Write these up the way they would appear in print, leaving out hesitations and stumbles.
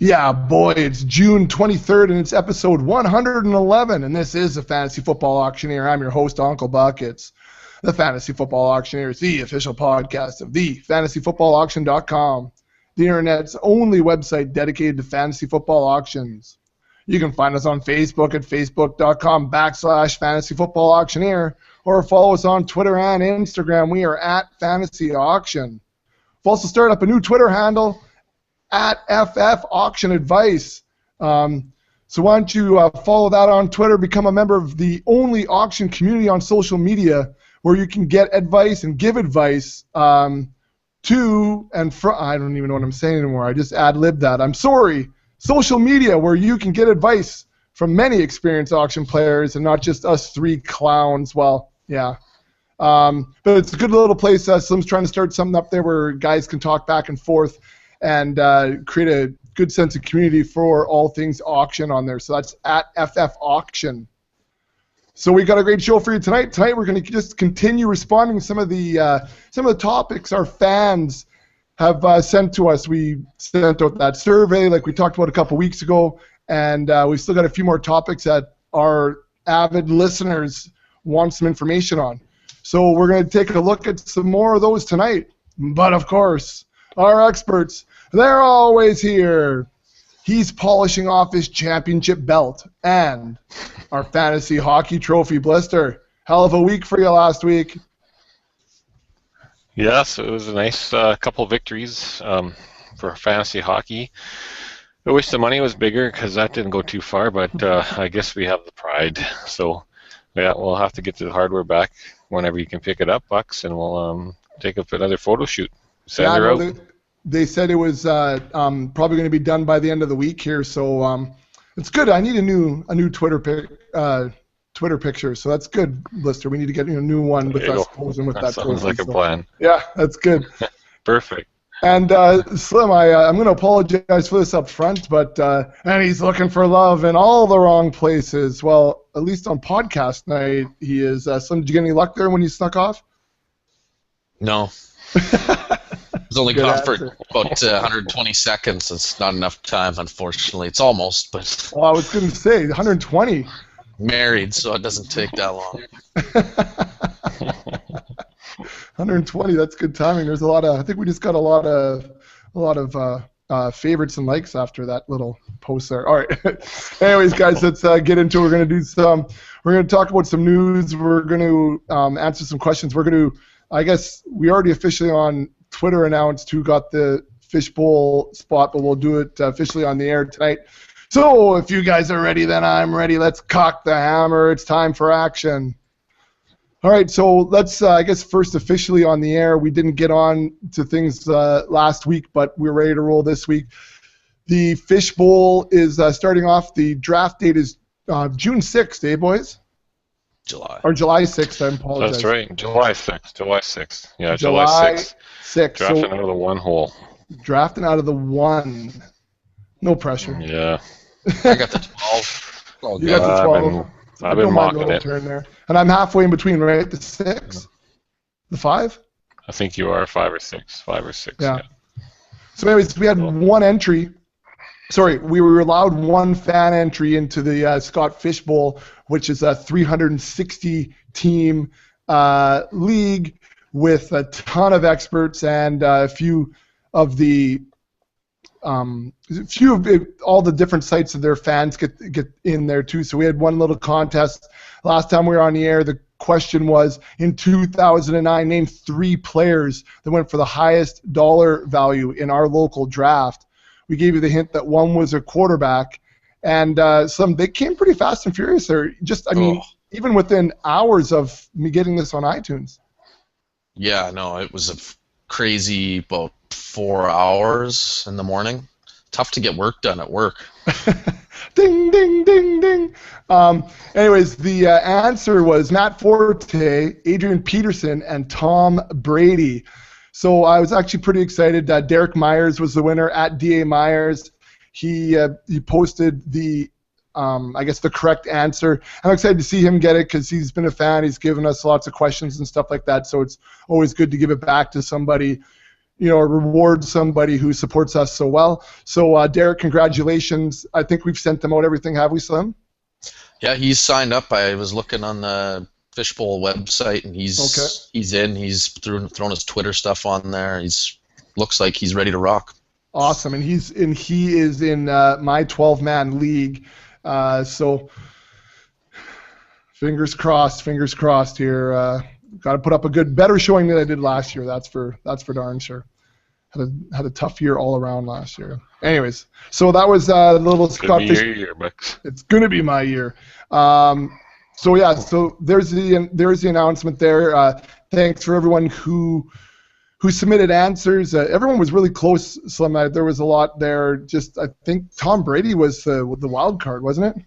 Yeah, boy, it's June 23rd, and it's episode 111, and this is the Fantasy Football Auctioneer. I'm your host, Uncle Buckets. The Fantasy Football Auctioneer is the official podcast of thefantasyfootballauction.com, the internet's only website dedicated to fantasy football auctions. You can find us on Facebook at facebook.com/fantasyfootballauctioneer, or follow us on Twitter and Instagram. We are at Fantasy Auction. We've also started up a new Twitter handle, at FF Auction Advice. So why don't you follow that on Twitter, become a member of the only auction community on social media where you can get advice and give advice to and from, I don't even know what I'm saying anymore. I just ad-libbed that. I'm sorry. Social media where you can get advice from many experienced auction players and not just us three clowns. Well, yeah. But it's a good little place. Slim's trying to start something up there where guys can talk back and forth and create a good sense of community for all things auction on there. So that's at FF Auction. So we got a great show for you tonight. Tonight we're going to just continue responding to some of the topics our fans have sent to us. We sent out that survey like we talked about a couple weeks ago, and we've still got a few more topics that our avid listeners want some information on. So we're going to take a look at some more of those tonight. But of course, our experts, they're always here. He's polishing off his championship belt and our fantasy hockey trophy blister. Hell of a week for you last week. Yes, it was a nice couple victories for fantasy hockey. I wish the money was bigger because that didn't go too far, but I guess we have the pride. So, yeah, we'll have to get the hardware back whenever you can pick it up, Bucks, and we'll take up another photo shoot. Send her out. They said it was probably going to be done by the end of the week here, so it's good. I need a new Twitter picture, so that's good, Blister. We need to get a new one with us posing with that. Sounds like a plan. Yeah, that's good. Perfect. And Slim, I'm going to apologize for this up front, but and he's looking for love in all the wrong places. Well, at least on podcast night, he is. Slim, did you get any luck there when you snuck off? No. It was only gone for about 120 seconds. It's not enough time, unfortunately. It's almost, but... Well, I was going to say, 120. Married, so it doesn't take that long. 120, that's good timing. There's a lot of... I think we just got a lot of favorites and likes after that little post there. All right. Anyways, guys, let's get into it. We're going to talk about some news. We're going to answer some questions. We're going to... I guess we already officially on Twitter announced who got the fishbowl spot, but we'll do it officially on the air tonight. So if you guys are ready, then I'm ready. Let's cock the hammer. It's time for action. All right, so let's, I guess, first officially on the air. We didn't get on to things last week, but we're ready to roll this week. The fishbowl is starting off. The draft date is June 6th, eh, boys? July 6th, I apologize. That's right, July 6th. Yeah, July 6th. Drafting out of the one hole. Drafting out of the one. No pressure. Yeah. I got the 12. Oh, you got the 12. I've been mocking it. Turn there. And I'm halfway in between, right? The 6? The 5? I think you are 5 or 6. 5 or 6, yeah. So anyways, we had one entry. Sorry, we were allowed one fan entry into the Scott Fishbowl, which is a 360-team league with a ton of experts and a few of all the different sites of their fans get in there too. So we had one little contest. Last time we were on the air, the question was, in 2009, name 3 players that went for the highest dollar value in our local draft. We gave you the hint that one was a quarterback, and they came pretty fast and furious there. Even within hours of me getting this on iTunes. Yeah, no, it was a crazy about 4 hours in the morning. Tough to get work done at work. Ding, ding, ding, ding. Anyways, the answer was Matt Forte, Adrian Peterson, and Tom Brady. So I was actually pretty excited. Derek Myers was the winner at DA Myers. He posted the the correct answer. I'm excited to see him get it because he's been a fan. He's given us lots of questions and stuff like that. So it's always good to give it back to somebody reward somebody who supports us so well. So, Derek, congratulations. I think we've sent them out everything, have we, Slim? Yeah, he's signed up. I was looking on the Fishbowl website, and he's in. He's thrown his Twitter stuff on there. Looks like he's ready to rock. Awesome, and he is in my 12-man league. So fingers crossed here. Got to put up better showing than I did last year. That's for darn sure. Had a tough year all around last year. Anyways, so that was a little Scott Fish. It's gonna be my year. So there's the announcement there. Thanks for everyone who submitted answers. Everyone was really close, Slim. There was a lot there. I think Tom Brady was the wild card, wasn't it?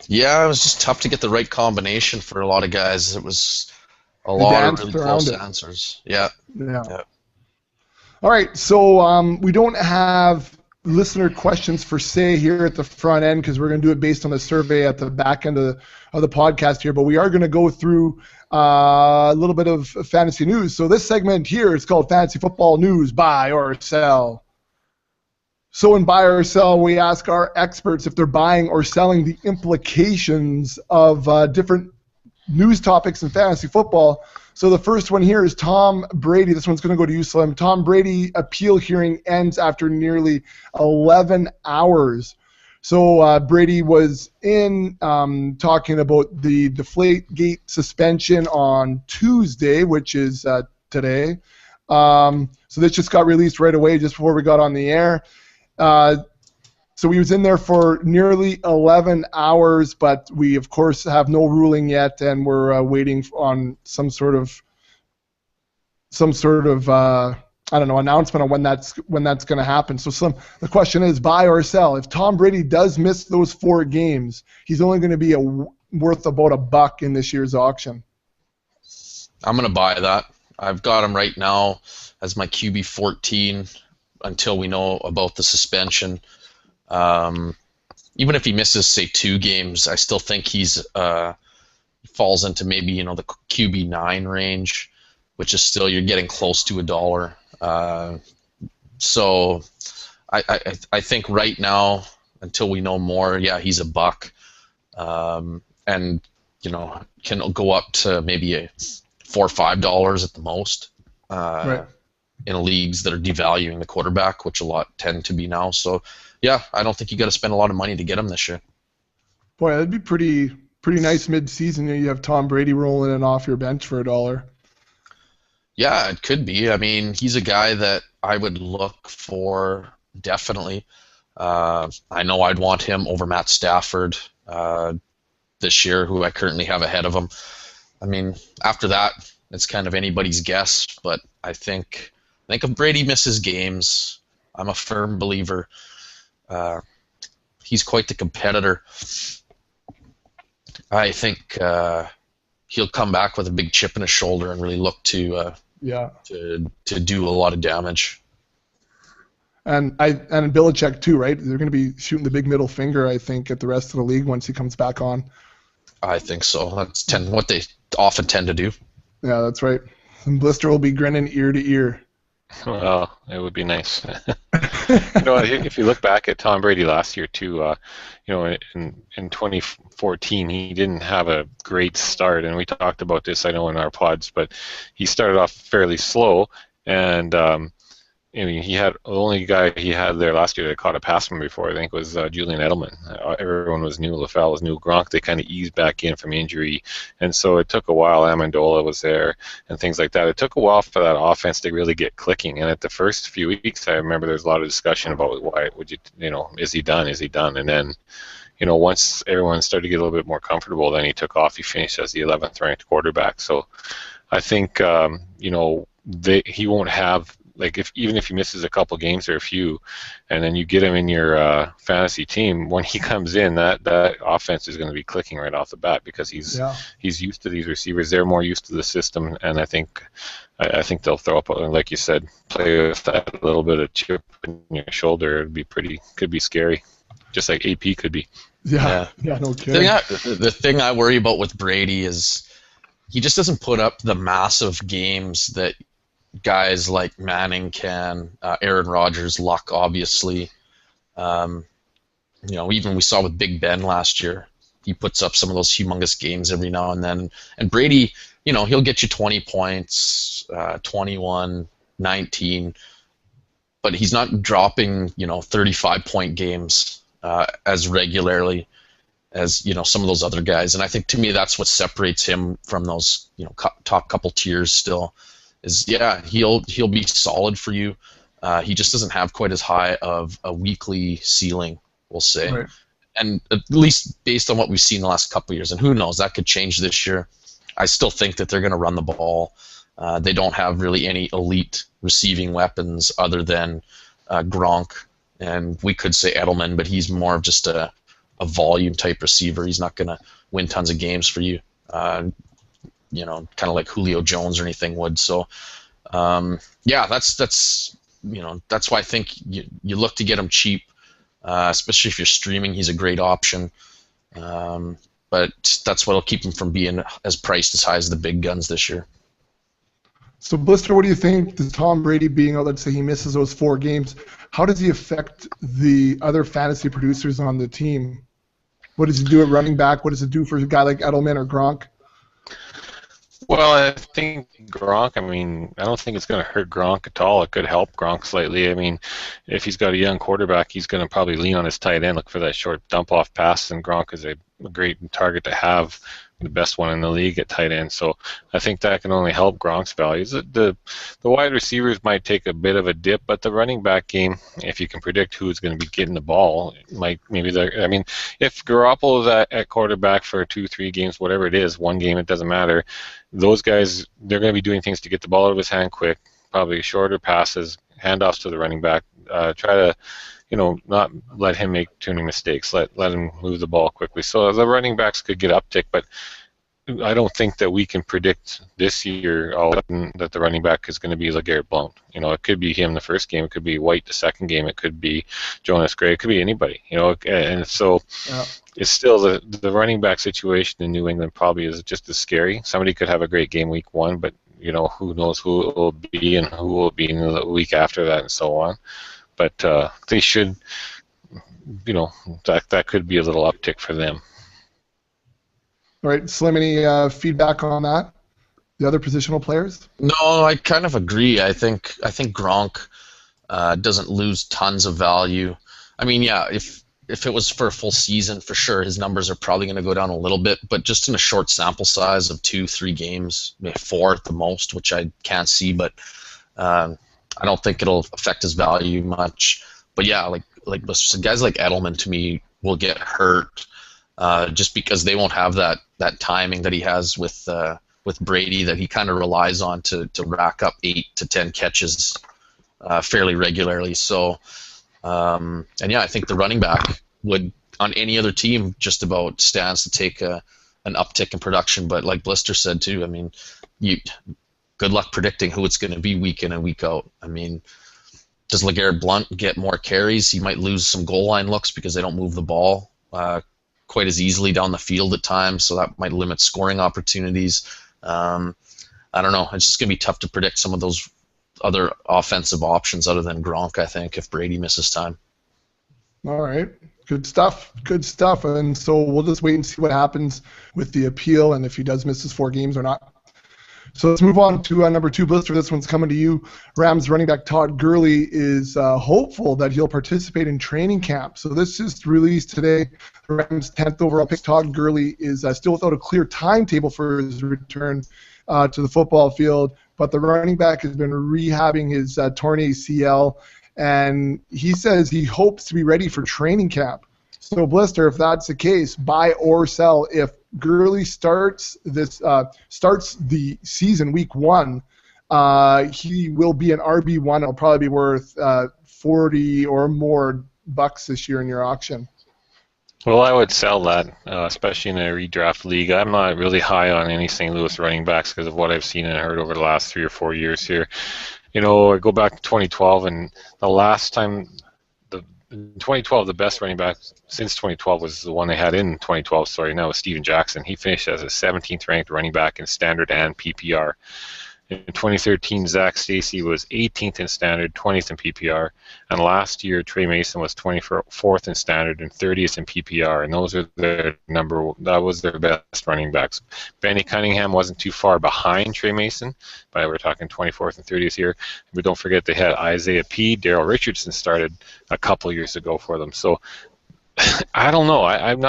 Yeah, it was just tough to get the right combination for a lot of guys. It was a lot of really close answers. Yeah. All right, so we don't have listener questions for say here at the front end because we're going to do it based on the survey at the back end of the podcast here, but we are going to go through a little bit of fantasy news. So this segment here is called Fantasy Football News, Buy or Sell. So in Buy or Sell, we ask our experts if they're buying or selling the implications of different news topics in fantasy football. So the first one here is Tom Brady. This one's going to go to you, Slim. Tom Brady appeal hearing ends after nearly 11 hours. So Brady was in talking about the Deflategate suspension on Tuesday, which is today. So this just got released right away just before we got on the air. So he was in there for nearly 11 hours, but we, of course, have no ruling yet, and we're waiting on some sort of announcement on when that's going to happen. So the question is, buy or sell? If Tom Brady does miss those 4 games, he's only going to be worth about $1 in this year's auction. I'm going to buy that. I've got him right now as my QB 14 until we know about the suspension. Even if he misses, say, 2 games, I still think he's falls into maybe the QB 9 range, which is still you're getting close to $1. So I think right now, until we know more, yeah, he's $1, and can go up to maybe $4 or $5 at the most. Right. In leagues that are devaluing the quarterback, which a lot tend to be now. So, yeah, I don't think you got to spend a lot of money to get him this year. Boy, that'd be pretty nice mid-season. You have Tom Brady rolling in off your bench for $1. Yeah, it could be. I mean, he's a guy that I would look for definitely. I know I'd want him over Matt Stafford this year, who I currently have ahead of him. I mean, after that, it's kind of anybody's guess, but I think if Brady misses games, I'm a firm believer. He's quite the competitor. I think he'll come back with a big chip in his shoulder and really look to do a lot of damage. And Belichick too, right? They're going to be shooting the big middle finger, I think, at the rest of the league once he comes back on. I think so. That's what they often tend to do. Yeah, that's right. And Blister will be grinning ear to ear. Well, it would be nice. If you look back at Tom Brady last year too, in 2014 he didn't have a great start, and we talked about this, I know, in our pods, but he started off fairly slow, and he had the only guy he had there last year that caught a pass from before, I think, was Julian Edelman. Everyone was new. LaFell was new. Gronk, they kind of eased back in from injury, and so it took a while. Amendola was there and things like that. It took a while for that offense to really get clicking, and at the first few weeks, I remember there was a lot of discussion about why would is he done? Is he done? And then, once everyone started to get a little bit more comfortable, then he took off. He finished as the 11th ranked quarterback. So I think he won't have. Even if he misses a couple games or a few, and then you get him in your fantasy team, when he comes in, that offense is going to be clicking right off the bat because he's used to these receivers. They're more used to the system, and I think they'll throw up, like you said, play with that little bit of chip in your shoulder. Could be scary, just like AP could be. Yeah, no kidding. The thing I worry about with Brady is he just doesn't put up the massive games that guys like Manning can, Aaron Rodgers, Luck, obviously. Even we saw with Big Ben last year. He puts up some of those humongous games every now and then. And Brady, he'll get you 20 points, 21, 19, but he's not dropping, 35-point games as regularly as, some of those other guys. And I think, to me, that's what separates him from those, top couple tiers still. Is, yeah, he'll be solid for you. He just doesn't have quite as high of a weekly ceiling, we'll say. Right. And at least based on what we've seen the last couple of years, and who knows, that could change this year. I still think that they're going to run the ball. They don't have really any elite receiving weapons other than Gronk, and we could say Edelman, but he's more of just a volume type receiver. He's not going to win tons of games for you, kind of like Julio Jones or anything would. So, that's why I think you look to get him cheap, especially if you're streaming. He's a great option, but that's what'll keep him from being as priced as high as the big guns this year. So, Blister, what do you think? Does Tom Brady being out, let's say he misses those 4 games, how does he affect the other fantasy producers on the team? What does he do at running back? What does it do for a guy like Edelman or Gronk? Well, I think Gronk, I don't think it's going to hurt Gronk at all. It could help Gronk slightly. If he's got a young quarterback, he's going to probably lean on his tight end, look for that short dump-off pass, and Gronk is a great target to have, the best one in the league at tight end. So I think that can only help Gronk's values. The wide receivers might take a bit of a dip, but the running back game, if you can predict who's going to be getting the ball, if Garoppolo's at quarterback for 2-3 games, whatever it is, one game, it doesn't matter. Those guys, they're going to be doing things to get the ball out of his hand quick, probably shorter passes, handoffs to the running back, try to not let him make too many mistakes. Let him move the ball quickly. So the running backs could get uptick, but I don't think that we can predict this year that the running back is going to be LeGarrette Blount. It could be him the first game. It could be White the second game. It could be Jonas Gray. It could be anybody. And so it's still the running back situation in New England probably is just as scary. Somebody could have a great game week 1, but who knows who it will be and who will be in the week after that and so on. But they should, that could be a little uptick for them. All right, Slim, any feedback on that? The other positional players? No, I kind of agree. I think Gronk doesn't lose tons of value. If it was for a full season, for sure, his numbers are probably going to go down a little bit, but just in a short sample size of 2-3 games, maybe 4 at the most, which I can't see, but I don't think it'll affect his value much. But yeah, like guys like Edelman, to me, will get hurt just because they won't have that timing that he has with Brady, that he kind of relies on to rack up 8 to 10 catches fairly regularly. So, I think the running back would, on any other team, just about stands to take an uptick in production. But like Blister said too, good luck predicting who it's going to be week in and week out. Does LeGarrette Blount get more carries? He might lose some goal line looks because they don't move the ball quite as easily down the field at times, so that might limit scoring opportunities. I don't know. It's just going to be tough to predict some of those other offensive options other than Gronk, I think, if Brady misses time. All right. Good stuff. And so we'll just wait and see what happens with the appeal and if he does miss his 4 games or not. So let's move on to number 2, Blister. This one's coming to you. Rams running back Todd Gurley is hopeful that he'll participate in training camp. So this is released today. The Rams' 10th overall pick, Todd Gurley, is still without a clear timetable for his return to the football field. But the running back has been rehabbing his torn ACL, and he says he hopes to be ready for training camp. So, Blister, if that's the case, buy or sell. If Gurley starts the season week 1, he will be an RB1. It'll probably be worth 40 or more bucks this year in your auction. Well, I would sell that, especially in a redraft league. I'm not really high on any St. Louis running backs because of what I've seen and heard over the last 3 or 4 years here. I go back to 2012, and the last time, in 2012, the best running back since 2012 was the one they had in 2012. Now was Steven Jackson. He finished as a 17th ranked running back in standard and PPR. In 2013, Zach Stacy was 18th in standard, 20th in PPR, and last year Trey Mason was 24th in standard and 30th in PPR, and that was their best running backs. Benny Cunningham wasn't too far behind Trey Mason, but we're talking 24th and 30th here. But don't forget they had Isaiah P. Daryl Richardson started a couple years ago for them. So I don't know. I'm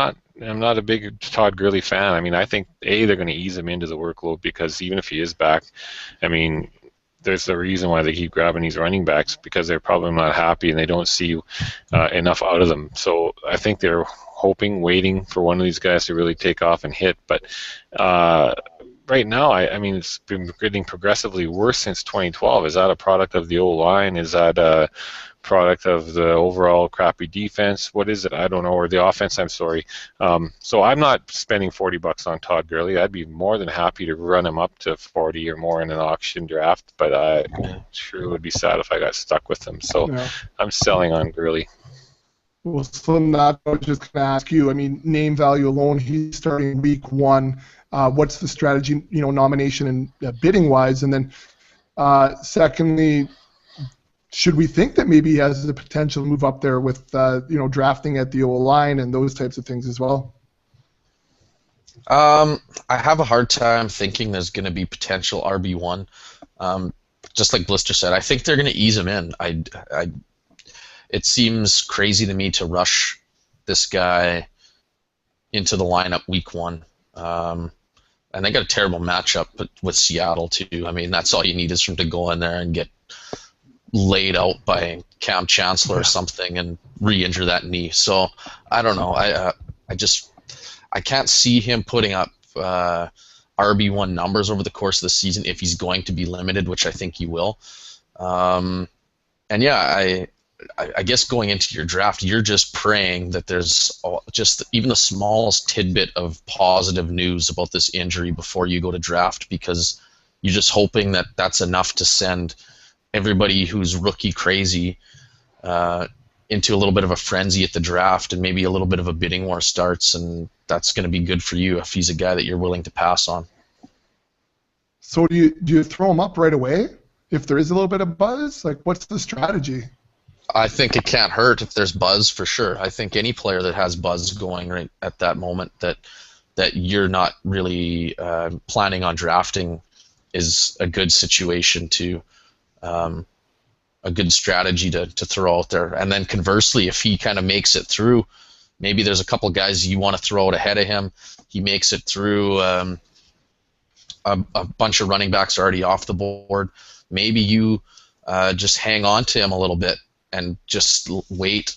not a big Todd Gurley fan. I mean, I think they're going to ease him into the workload because even if he is back, I mean, there's a reason why they keep grabbing these running backs because they're probably not happy and they don't see enough out of them. So I think they're waiting for one of these guys to really take off and hit. But right now, I mean, it's been getting progressively worse since 2012. Is that a product of the O-line? Is that a product of the overall crappy defense? What is it? I don't know. Or the offense, I'm sorry. So I'm not spending $40 on Todd Gurley. I'd be more than happy to run him up to 40 or more in an auction draft, but I sure would be sad if I got stuck with him. So yeah. I'm selling on Gurley. Well, Slim, that I was just going to ask you. I mean, name value alone, he's starting week 1. What's the strategy, nomination and bidding wise? And then secondly, should we think that maybe he has the potential to move up there with, drafting at the O-line and those types of things as well? I have a hard time thinking there's going to be potential RB1. Just like Blister said, I think they're going to ease him in. It seems crazy to me to rush this guy into the lineup week 1. And they got a terrible matchup with Seattle, too. I mean, that's all you need is for him to go in there and get laid out by Cam Chancellor or something and re-injure that knee. So I don't know. I can't see him putting up RB1 numbers over the course of the season if he's going to be limited, which I think he will. And yeah, I guess going into your draft, you're just praying that there's just even the smallest tidbit of positive news about this injury before you go to draft, because you're just hoping that that's enough to send everybody who's rookie crazy into a little bit of a frenzy at the draft, and maybe a little bit of a bidding war starts, and that's going to be good for you if he's a guy that you're willing to pass on. So do you throw him up right away if there is a little bit of buzz? Like, what's the strategy? I think it can't hurt if there's buzz, for sure. I think any player that has buzz going right at that moment that you're not really planning on drafting is a good situation to a good strategy to throw out there. And then conversely, if he kind of makes it through, maybe there's a couple guys you want to throw out ahead of him. He makes it through, a bunch of running backs are already off the board. Maybe you just hang on to him a little bit and just wait,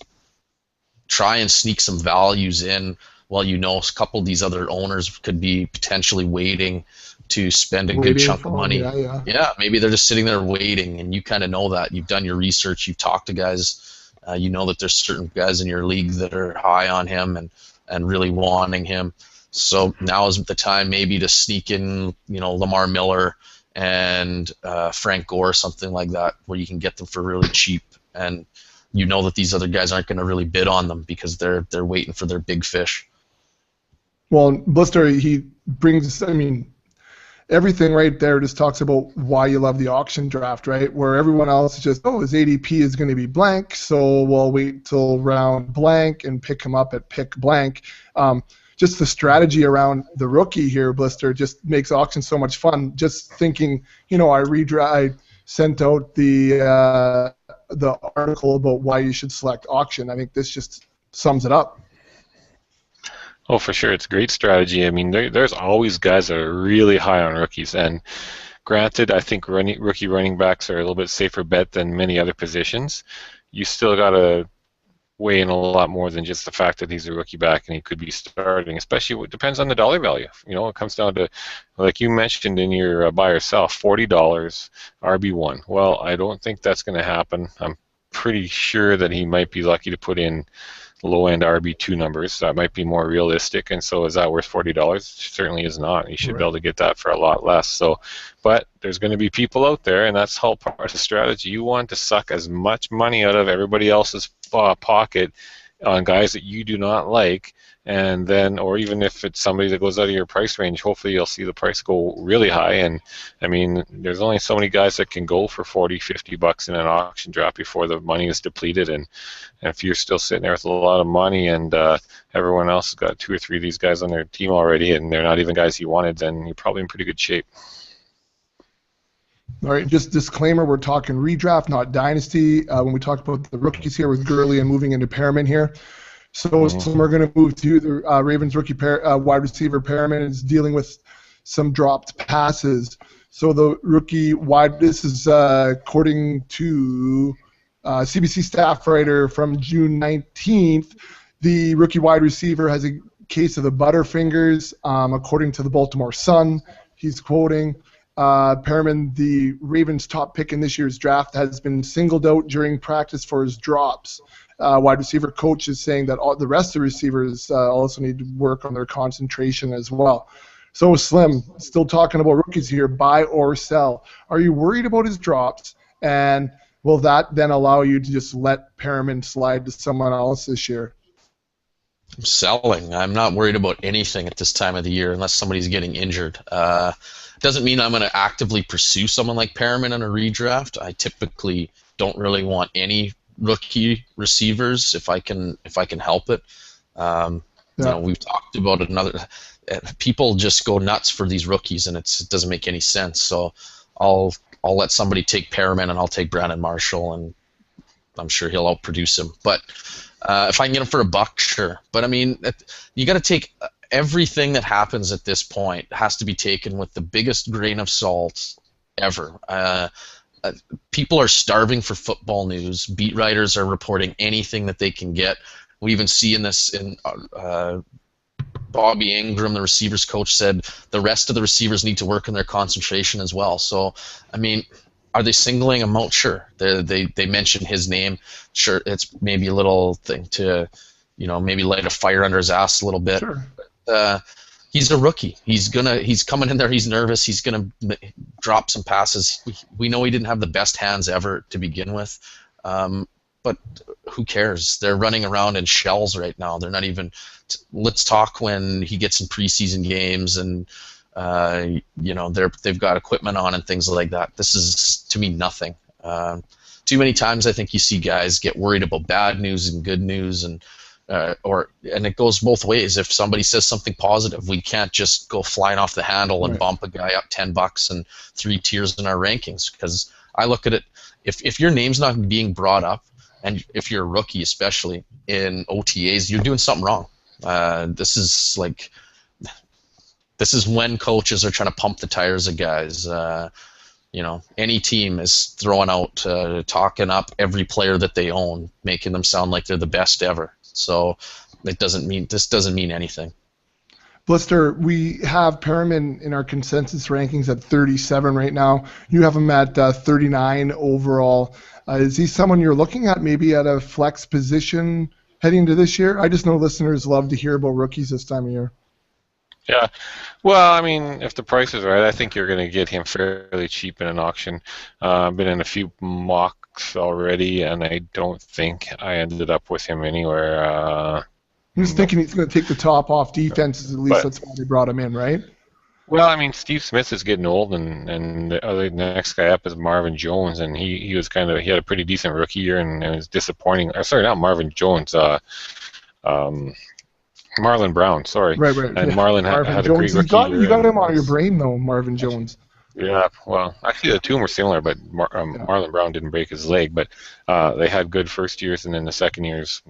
try and sneak some values in while a couple of these other owners could be potentially waiting to spend a good chunk of money. Yeah, maybe they're just sitting there waiting, and you kind of know that. You've done your research, you've talked to guys, you know that there's certain guys in your league that are high on him and really wanting him. So now is the time maybe to sneak in, Lamar Miller and Frank Gore, something like that, where you can get them for really cheap, and you know that these other guys aren't going to really bid on them because they're waiting for their big fish. Well, Blister, he brings, everything right there just talks about why you love the auction draft, right? Where everyone else is just, his ADP is going to be blank, so we'll wait till round blank and pick him up at pick blank. Just the strategy around the rookie here, Blister, just makes auction so much fun. Just thinking, I sent out the article about why you should select auction. I think this just sums it up. Oh, for sure. It's a great strategy. I mean, there's always guys that are really high on rookies. And granted, I think rookie running backs are a little bit safer bet than many other positions. You still got to weigh in a lot more than just the fact that he's a rookie back and he could be starting, especially it depends on the dollar value. It comes down to, like you mentioned in your buy or sell, $40 RB1. Well, I don't think that's going to happen. I'm pretty sure that he might be lucky to put in low-end RB2 numbers. That might be more realistic, and so is that worth $40? It certainly is not. You should be able to get that for a lot less. So, but there's going to be people out there, and that's all part of the strategy. You want to suck as much money out of everybody else's pocket on guys that you do not like, and then, or even if it's somebody that goes out of your price range, hopefully you'll see the price go really high. And I mean, there's only so many guys that can go for $40-$50 in an auction draft before the money is depleted. And if you're still sitting there with a lot of money, and everyone else has got 2 or 3 of these guys on their team already, and they're not even guys you wanted, then you're probably in pretty good shape. All right, just disclaimer, we're talking redraft, not dynasty. When we talk about the rookies here with Gurley and moving into Perriman here. So we're going to move to the Ravens rookie wide receiver. Perriman is dealing with some dropped passes. So the rookie wide, this is according to CBC staff writer from June 19th, the rookie wide receiver has a case of the butterfingers, according to the Baltimore Sun. He's quoting, Perriman, the Ravens' top pick in this year's draft, has been singled out during practice for his drops. Wide receiver coach is saying that all the rest of the receivers also need to work on their concentration as well. So, Slim, still talking about rookies here, buy or sell. Are you worried about his drops, and will that then allow you to just let Perriman slide to someone else this year? I'm selling. I'm not worried about anything at this time of the year unless somebody's getting injured. Doesn't mean I'm going to actively pursue someone like Perriman in a redraft. I typically don't really want any rookie receivers if I can help it. You know, we've talked about another. People just go nuts for these rookies, and it doesn't make any sense. So I'll let somebody take Perriman, and I'll take Brandon Marshall, and I'm sure he'll outproduce him. But if I can get him for $1, sure. But I mean, you got to take everything that happens at this point has to be taken with the biggest grain of salt ever. People are starving for football news. Beat writers are reporting anything that they can get. We even see in Bobby Ingram, the receivers coach, said the rest of the receivers need to work on their concentration as well. So, I mean, are they singling him out? Sure. They mention his name. Sure, it's maybe a little thing to, maybe light a fire under his ass a little bit. Sure. He's a rookie. He's coming in there. He's nervous. He's gonna drop some passes. We know he didn't have the best hands ever to begin with, but who cares? They're running around in shells right now. They're not even. Let's talk when he gets in preseason games and they've got equipment on and things like that. This is to me nothing. Too many times I think you see guys get worried about bad news and good news and it goes both ways. If somebody says something positive, we can't just go flying off the handle and bump a guy up $10 and 3 tiers in our rankings. Because I look at it, if your name's not being brought up, and if you're a rookie especially in OTAs, you're doing something wrong. This is when coaches are trying to pump the tires of guys. Any team is throwing out, talking up every player that they own, making them sound like they're the best ever. So this doesn't mean anything. Blister, we have Perriman in our consensus rankings at 37 right now. You have him at 39 overall. Is he someone you're looking at maybe at a flex position heading into this year? I just know listeners love to hear about rookies this time of year. Yeah. Well, I mean, if the price is right, I think you're going to get him fairly cheap in an auction. I've been in a few mocks already, and I don't think I ended up with him anywhere. I'm just thinking he's going to take the top off defenses. At least that's why they brought him in, right? Well, I mean, Steve Smith is getting old, and the next guy up is Marvin Jones, and he had a pretty decent rookie year, and it was disappointing. Sorry, not Marvin Jones. Marlon Brown, sorry. Right. And Marlon had a great rookie year. You got him out of your brain, though, Marvin Jones. Yeah, well, actually the two of them were similar, but Marlon Brown didn't break his leg, but they had good first years, and then the second years,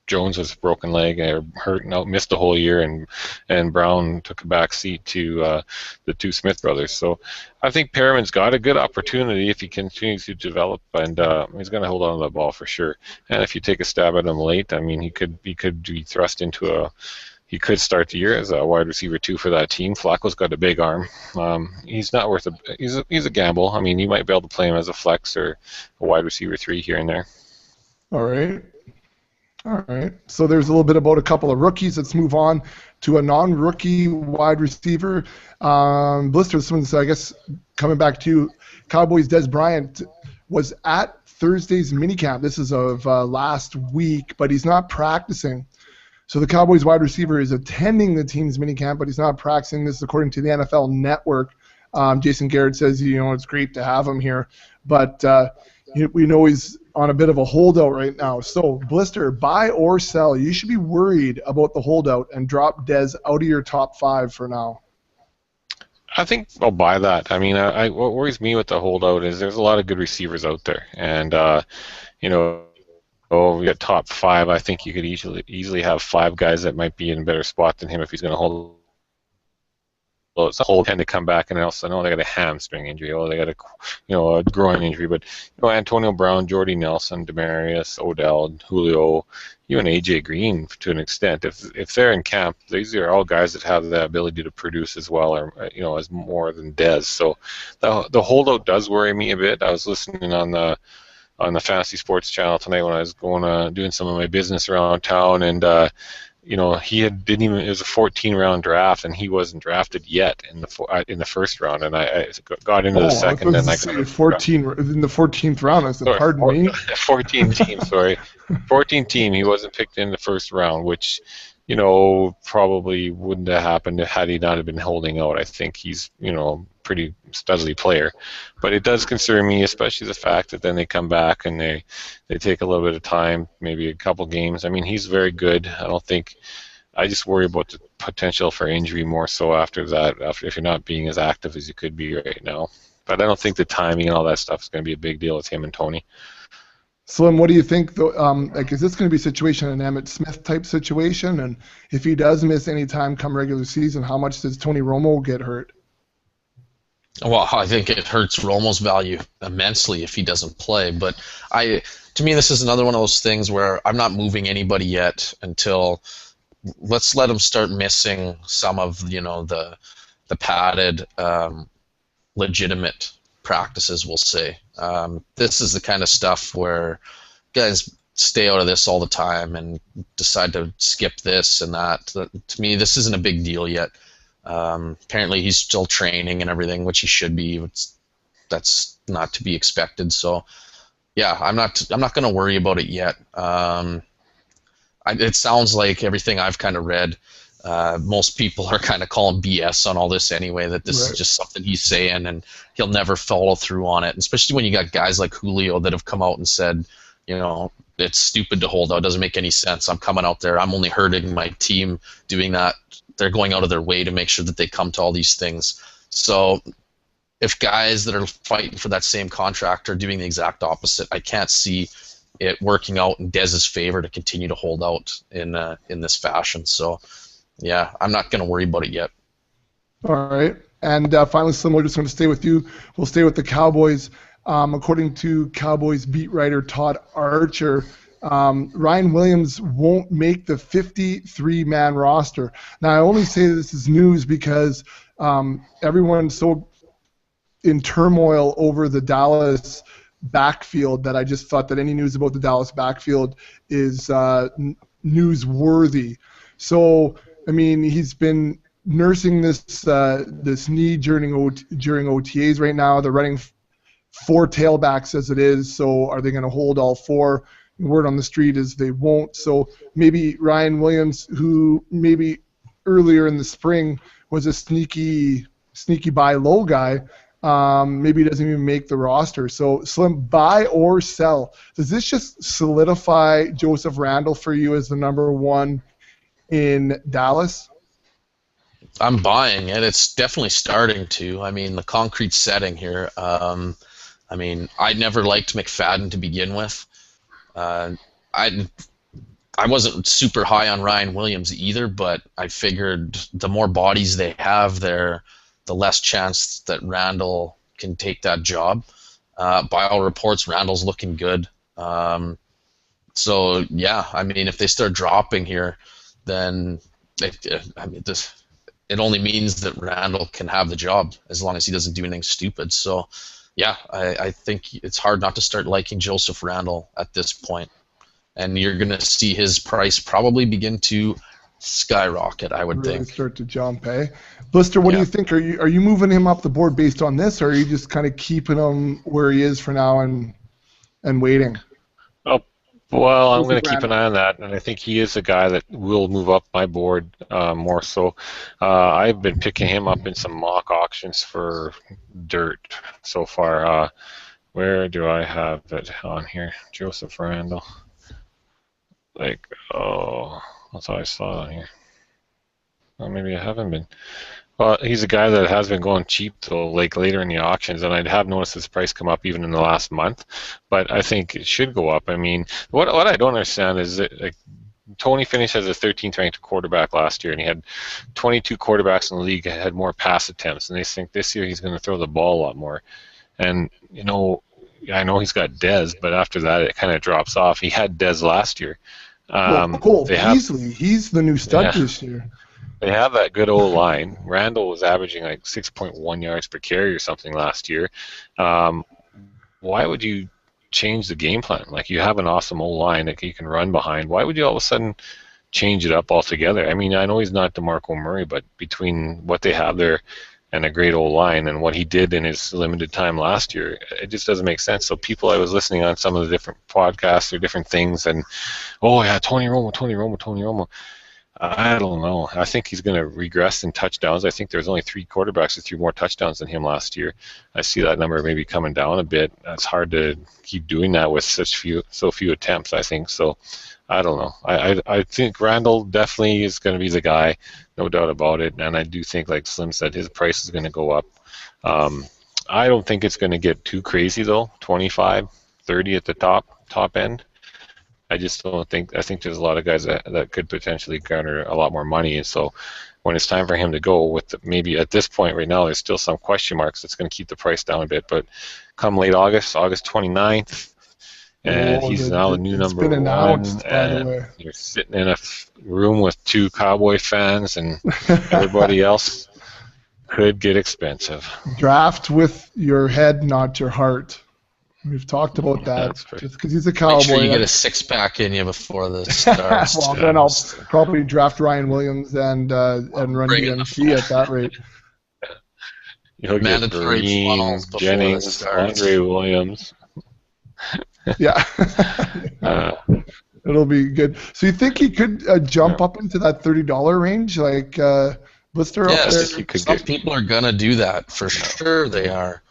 Jones was broken leg, hurt, missed the whole year, and Brown took a back seat to the two Smith brothers. So I think Perriman's got a good opportunity if he continues to develop, and he's going to hold on to the ball for sure. And if you take a stab at him late, I mean, he could be thrust into he could start the year as a wide receiver 2 for that team. Flacco's got a big arm. He's not worth he's a gamble. I mean, you might be able to play him as a flex or a wide receiver 3 here and there. All right. So there's a little bit about a couple of rookies. Let's move on to a non-rookie wide receiver. Blister, this one's, I guess, coming back to you. Cowboys' Dez Bryant was at Thursday's minicamp. This is of last week, but he's not practicing. So the Cowboys wide receiver is attending the team's minicamp, but he's not practicing. This is according to the NFL Network. Jason Garrett says, it's great to have him here, but we know he's on a bit of a holdout right now. So, Blister, buy or sell? You should be worried about the holdout and drop Dez out of your top 5 for now. I think I'll buy that. I mean, what worries me with the holdout is there's a lot of good receivers out there, and we got top 5. I think you could easily have 5 guys that might be in a better spot than him if he's going to hold. Well, it's a whole tend to come back, and else I know they got a hamstring injury. They got a groin injury. But Antonio Brown, Jordy Nelson, Demaryius, Odell, Julio, even AJ Green to an extent. If they're in camp, these are all guys that have the ability to produce as well, or as more than Dez. So the holdout does worry me a bit. I was listening on the Fantasy Sports channel tonight when I was going doing some of my business around town, and it was a 14-round draft, and he wasn't drafted yet in the first round, and I got into the second, and I got 14 in the 14th round. I said, pardon me. 14 team, sorry, 14 team. He wasn't picked in the first round, which probably wouldn't have happened had he not have been holding out. I think he's pretty studly player, but it does concern me, especially the fact that then they come back and they take a little bit of time, maybe a couple games. I mean, he's very good. I just worry about the potential for injury more so after that, if you're not being as active as you could be right now. But I don't think the timing and all that stuff is going to be a big deal with him and Tony. Slim, what do you think, though? Is this going to be a situation, an Emmitt Smith type situation? And if he does miss any time come regular season, how much does Tony Romo get hurt? Well, I think it hurts Romo's value immensely if he doesn't play. But to me, this is another one of those things where I'm not moving anybody yet until let's let him start missing some of the padded legitimate practices, we'll say. This is the kind of stuff where guys stay out of this all the time and decide to skip this and that. To me, this isn't a big deal yet. Apparently he's still training and everything, which he should be. That's not to be expected. So, yeah, I'm not going to worry about it yet. It sounds like everything I've kind of read, most people are kind of calling BS on all this anyway, that this is just something he's saying and he'll never follow through on it. And especially when you got guys like Julio that have come out and said, it's stupid to hold out. It doesn't make any sense. I'm coming out there. I'm only hurting my team doing that. They're going out of their way to make sure that they come to all these things. So if guys that are fighting for that same contract are doing the exact opposite, I can't see it working out in Dez's favor to continue to hold out in this fashion. So, yeah, I'm not going to worry about it yet. All right. And finally, Slim, we're just going to stay with you. We'll stay with the Cowboys. According to Cowboys beat writer Todd Archer, Ryan Williams won't make the 53-man roster. Now, I only say this is news because everyone's so in turmoil over the Dallas backfield that I just thought that any news about the Dallas backfield is newsworthy. So, I mean, he's been nursing this knee during OTAs right now. They're running 4 tailbacks as it is, so are they going to hold all 4? Word on the street is they won't. So maybe Ryan Williams, who maybe earlier in the spring was a sneaky buy low guy, maybe doesn't even make the roster. So, Slim, buy or sell? Does this just solidify Joseph Randle for you as the number 1 in Dallas? I'm buying it. It's definitely starting to. I mean, the concrete setting here. I mean, I never liked McFadden to begin with. I wasn't super high on Ryan Williams either, but I figured the more bodies they have there, the less chance that Randle can take that job. By all reports, Randle's looking good. So, yeah, I mean, if they start dropping here, then it only means that Randle can have the job as long as he doesn't do anything stupid. So, yeah, I think it's hard not to start liking Joseph Randle at this point. And you're going to see his price probably begin to skyrocket, I would think. Start to jump, eh? Blister, what do you think? Are you moving him up the board based on this, or are you just kind of keeping him where he is for now? And and waiting? Oh, well, I'm Joseph going to keep an Randle. eye on that, and I think he is a guy that will move up my board more so. I've been picking him up in some mock auctions for dirt so far. Where do I have it on here? Joseph Randle. That's how I saw it on here. Well, maybe I haven't been. Well, he's a guy that has been going cheap till like later in the auctions, and I have noticed his price come up even in the last month. But I think it should go up. I mean, what I don't understand is that like Tony finished as a 13th ranked quarterback last year, and he had 22 quarterbacks in the league that had more pass attempts, and they think this year he's going to throw the ball a lot more. And I know he's got Dez, but after that it kind of drops off. He had Dez last year. Cole Beasley, he's the new stud this year. They have that good old line. Randle was averaging like 6.1 yards per carry or something last year. Why would you change the game plan? Like, you have an awesome old line that you can run behind. Why would you all of a sudden change it up altogether? I mean, I know he's not DeMarco Murray, but between what they have there and a great old line and what he did in his limited time last year, it just doesn't make sense. So I was listening on some of the different podcasts or different things, and Tony Romo. I don't know. I think he's going to regress in touchdowns. I think there's only 3 quarterbacks who threw more touchdowns than him last year. I see that number maybe coming down a bit. It's hard to keep doing that with so few attempts, I think. So I don't know. I think Randle definitely is going to be the guy, no doubt about it. And I do think, like Slim said, his price is going to go up. I don't think it's going to get too crazy, though. 25, 30 at the top end. I just don't think. I think there's a lot of guys that could potentially garner a lot more money, and so when it's time for him to go, maybe at this point right now, there's still some question marks. That's going to keep the price down a bit. But come late August 29th, and he's now the new number one. Announced, and you're sitting in a room with 2 Cowboy fans, and everybody else could get expensive. Draft with your head, not your heart. We've talked about that. Just because he's a Cowboy. Make sure you get a 6-pack in you before the starts. Well, then I'll probably draft Ryan Williams and run DMC at that rate. You'll get Green, Jennings, Andre Williams. Yeah. It'll be good. So you think he could jump up into that $30 range, like Blister up there? Yes, some people are gonna do that for sure. They are.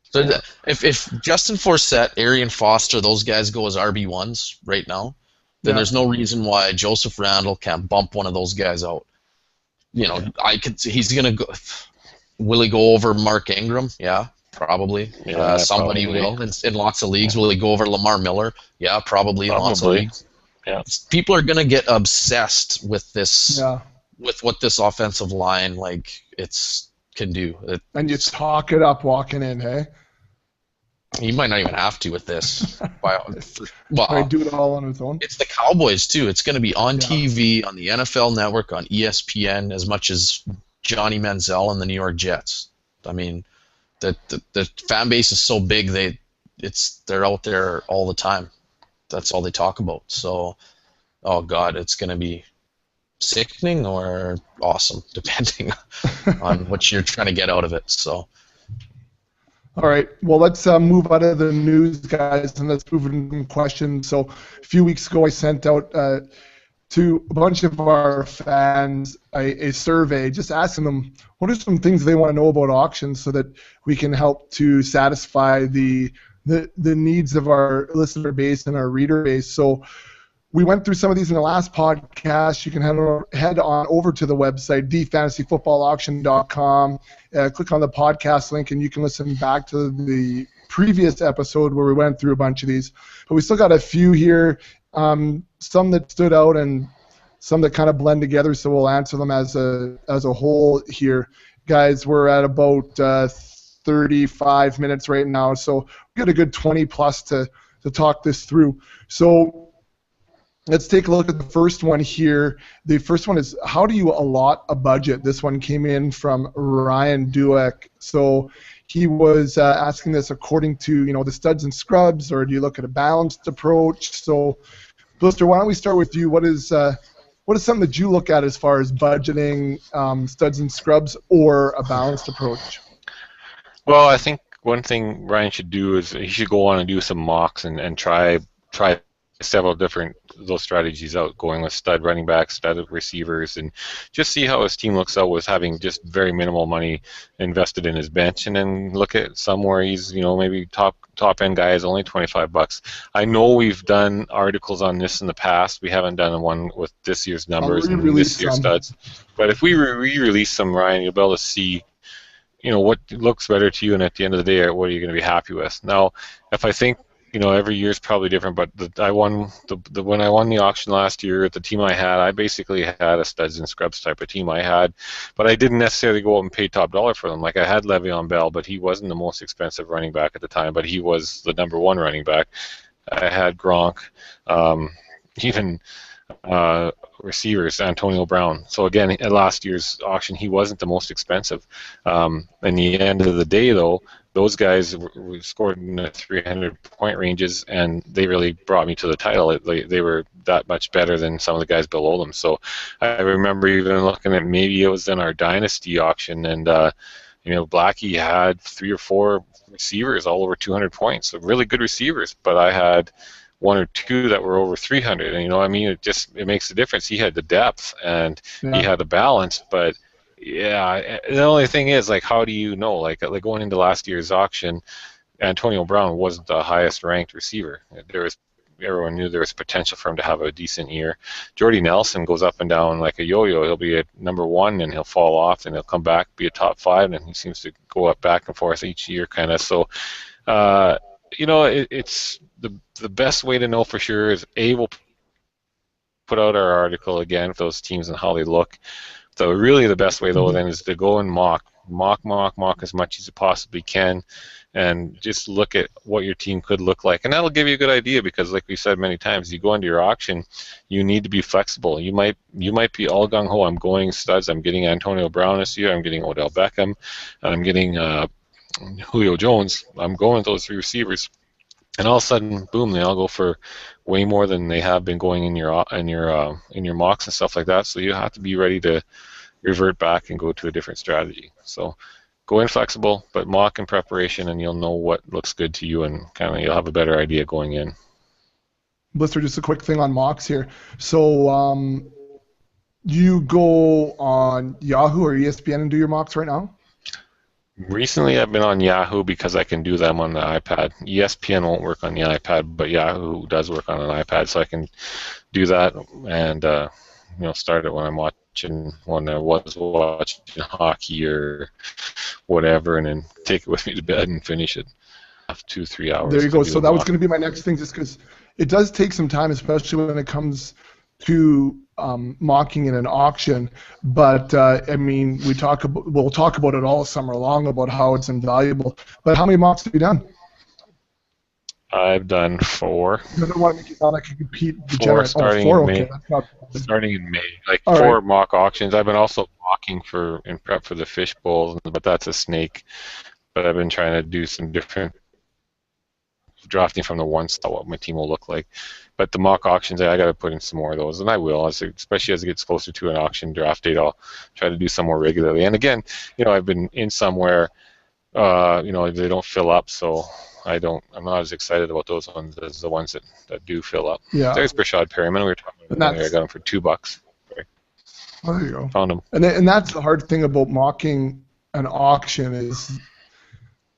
So if Justin Forsett, Arian Foster, those guys go as RB1s right now, then there's no reason why Joseph Randle can't bump one of those guys out. He's gonna go. Will he go over Mark Ingram? Yeah, probably. Somebody will in lots of leagues. Will he go over Lamar Miller? Yeah, probably in lots of leagues. Yeah. People are gonna get obsessed with this, with what this offensive line can do. And you talk it up walking in, hey? He might not even have to with this. Might do it all on its own. It's the Cowboys too. It's going to be on TV, on the NFL Network, on ESPN, as much as Johnny Manziel and the New York Jets. I mean, the fan base is so big they're out there all the time. That's all they talk about. So, oh God, it's going to be sickening or awesome, depending on what you're trying to get out of it. So. All right. Well, let's move out of the news, guys, and let's move into questions. So a few weeks ago, I sent out to a bunch of our fans a survey just asking them what are some things they want to know about auctions so that we can help to satisfy the needs of our listener base and our reader base. So we went through some of these in the last podcast. You can head on over to the website, thefantasyfootballauction.com. Click on the podcast link, and you can listen back to the previous episode where we went through a bunch of these. But we still got a few here, some that stood out and some that kind of blend together, so we'll answer them as a whole here. Guys, we're at about 35 minutes right now, so we got a good 20 plus to talk this through. So let's take a look at the first one here. The first one is, how do you allot a budget? This one came in from Ryan Dueck. So he was asking this according to, the studs and scrubs, or do you look at a balanced approach? So, Blister, why don't we start with you? What is something that you look at as far as budgeting studs and scrubs or a balanced approach? Well, I think one thing Ryan should do is he should go on and do some mocks and try several different those strategies out, going with stud running backs, stud receivers, and just see how his team looks out with having just very minimal money invested in his bench, and then look at some where he's maybe top end guy is only $25. I know we've done articles on this in the past. We haven't done one with this year's numbers and this year's studs, but if we re-release some, Ryan, you'll be able to see what looks better to you, and at the end of the day, what are you going to be happy with? Now, if I think every year is probably different, but when I won the auction last year, the team I had, I basically had a studs and scrubs type of team I had, but I didn't necessarily go out and pay top dollar for them. Like, I had Le'Veon Bell, but he wasn't the most expensive running back at the time, but he was the number one running back. I had Gronk, even receivers, Antonio Brown. So again, at last year's auction, he wasn't the most expensive. In the end of the day, though, those guys scored in the 300-point ranges, and they really brought me to the title. They were that much better than some of the guys below them. So I remember even looking at, maybe it was in our Dynasty auction, and Blackie had 3 or 4 receivers all over 200 points, so really good receivers, but I had 1 or 2 that were over 300, and it makes a difference. He had the depth and he had the balance, but yeah, the only thing is, like, how do you know? Like going into last year's auction, Antonio Brown wasn't the highest ranked receiver. Everyone knew there was potential for him to have a decent year. Jordy Nelson goes up and down like a yo-yo. He'll be at number 1 and he'll fall off, and he'll come back, be a top 5, and he seems to go up back and forth each year, kind of. So, it's the best way to know for sure is we'll put out our article again for those teams and how they look. So really the best way, though, then is to go and mock as much as you possibly can, and just look at what your team could look like. And that'll give you a good idea, because like we said many times, you go into your auction, you need to be flexible. You might be all gung-ho, I'm going studs, I'm getting Antonio Brown this year, I'm getting Odell Beckham, and I'm getting Julio Jones. I'm going with those 3 receivers. And all of a sudden, boom, they all go for way more than they have been going in your mocks and stuff like that. So you have to be ready to revert back and go to a different strategy. So go in flexible, but mock in preparation, and you'll know what looks good to you, and kind of you'll have a better idea going in. Blister, just a quick thing on mocks here. So you go on Yahoo or ESPN and do your mocks right now? Recently, I've been on Yahoo because I can do them on the iPad. ESPN won't work on the iPad, but Yahoo does work on an iPad, so I can do that and start it when I was watching hockey or whatever, and then take it with me to bed and finish it after 2-3 hours. There you go. So that was going to be my next thing, just because it does take some time, especially when it comes to mocking in an auction, but we'll talk about it all summer long about how it's invaluable. But how many mocks have you done? I've done 4. I don't want to make it sound like a compete. 4 starting in May. Okay, starting in May, like all 4 right. mock auctions. I've been also mocking in prep for the Fish Bowls, but that's a snake. But I've been trying to do some different drafting from the one style, what my team will look like. But the mock auctions, I got to put in some more of those, and I will, especially as it gets closer to an auction draft date. I'll try to do some more regularly. And again, I've been in somewhere, they don't fill up, so I'm not as excited about those ones as the ones that do fill up. Yeah. There's Brashad Perriman. We were talking about him. I got him for $2. Oh, there you go. Found him. And that's the hard thing about mocking an auction is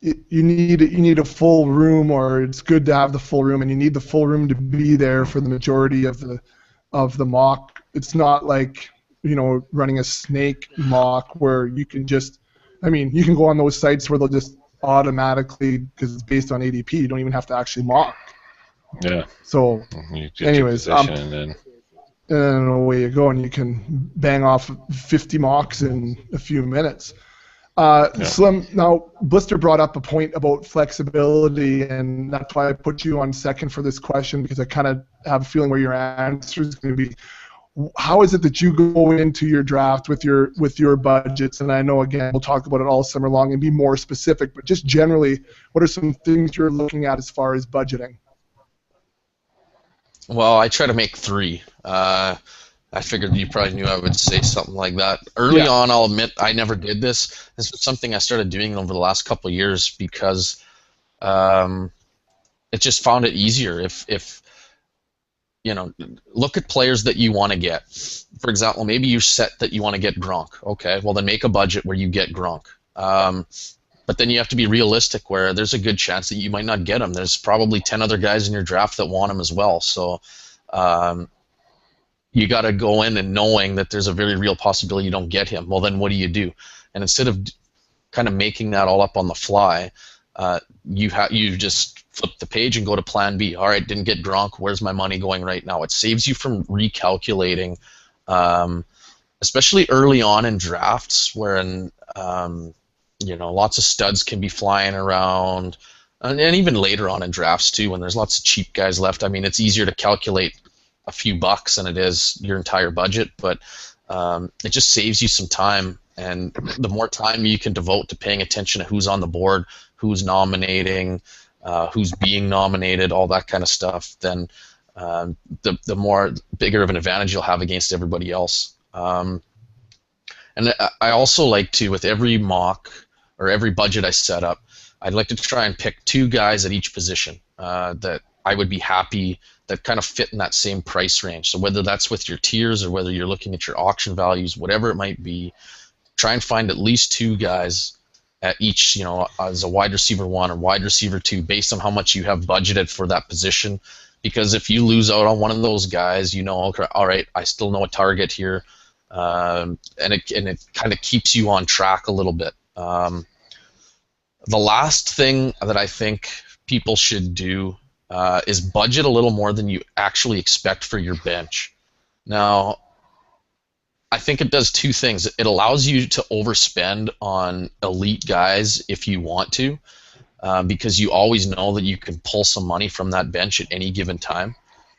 you need a full room, or it's good to have the full room, and you need the full room to be there for the majority of the mock. It's not like running a snake mock where you can just, you can go on those sites where they'll just automatically, because it's based on ADP, you don't even have to actually mock. Yeah. So, anyways, and away you go, and you can bang off 50 mocks in a few minutes. Slim, now Blister brought up a point about flexibility, and that's why I put you on second for this question, because I kind of have a feeling where your answer is going to be. How is it that you go into your draft with your budgets? And I know, again, we'll talk about it all summer long and be more specific, but just generally, what are some things you're looking at as far as budgeting? Well, I try to make 3. I figured you probably knew I would say something like that. Early on, I'll admit I never did this. This was something I started doing over the last couple of years because it just found it easier. If look at players that you want to get. For example, maybe you set that you want to get Gronk. Okay, well then make a budget where you get Gronk. But then you have to be realistic where there's a good chance that you might not get him. There's probably 10 other guys in your draft that want him as well. So you got to go in and knowing that there's a very real possibility you don't get him. Well, then what do? And instead of kind of making that all up on the fly, you just flip the page and go to plan B. All right, didn't get Gronk. Where's my money going right now? It saves you from recalculating, especially early on in drafts wherein lots of studs can be flying around, and even later on in drafts too when there's lots of cheap guys left. I mean, it's easier to calculate a few bucks than it is your entire budget, but it just saves you some time, and the more time you can devote to paying attention to who's on the board, who's nominating, who's being nominated, all that kind of stuff, then the more bigger of an advantage you'll have against everybody else. And I also like to, with every mock or every budget I set up, I'd like to try and pick 2 guys at each position that I would be happy that kind of fit in that same price range. So whether that's with your tiers or whether you're looking at your auction values, whatever it might be, try and find at least 2 guys at each, as a wide receiver 1 or wide receiver 2, based on how much you have budgeted for that position. Because if you lose out on one of those guys, okay, all right, I still know a target here, and it kind of keeps you on track a little bit. The last thing that I think people should do is budget a little more than you actually expect for your bench. Now, I think it does 2 things. It allows you to overspend on elite guys if you want to, because you always know that you can pull some money from that bench at any given time.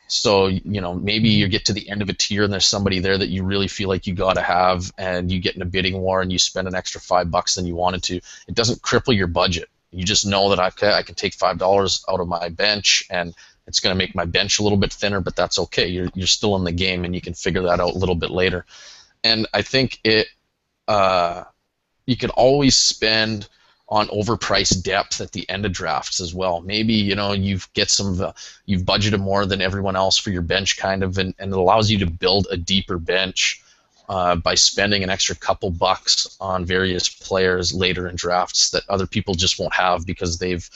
So, maybe you get to the end of a tier and there's somebody there that you really feel like you got to have, and you get in a bidding war and you spend an extra $5 than you wanted to. It doesn't cripple your budget. You just know that I can take $5 out of my bench, and it's going to make my bench a little bit thinner, but that's okay. You're still in the game, and you can figure that out a little bit later. And I think you could always spend on overpriced depth at the end of drafts as well. Maybe you've budgeted more than everyone else for your bench, kind of, and it allows you to build a deeper bench by spending an extra couple bucks on various players later in drafts that other people just won't have because they've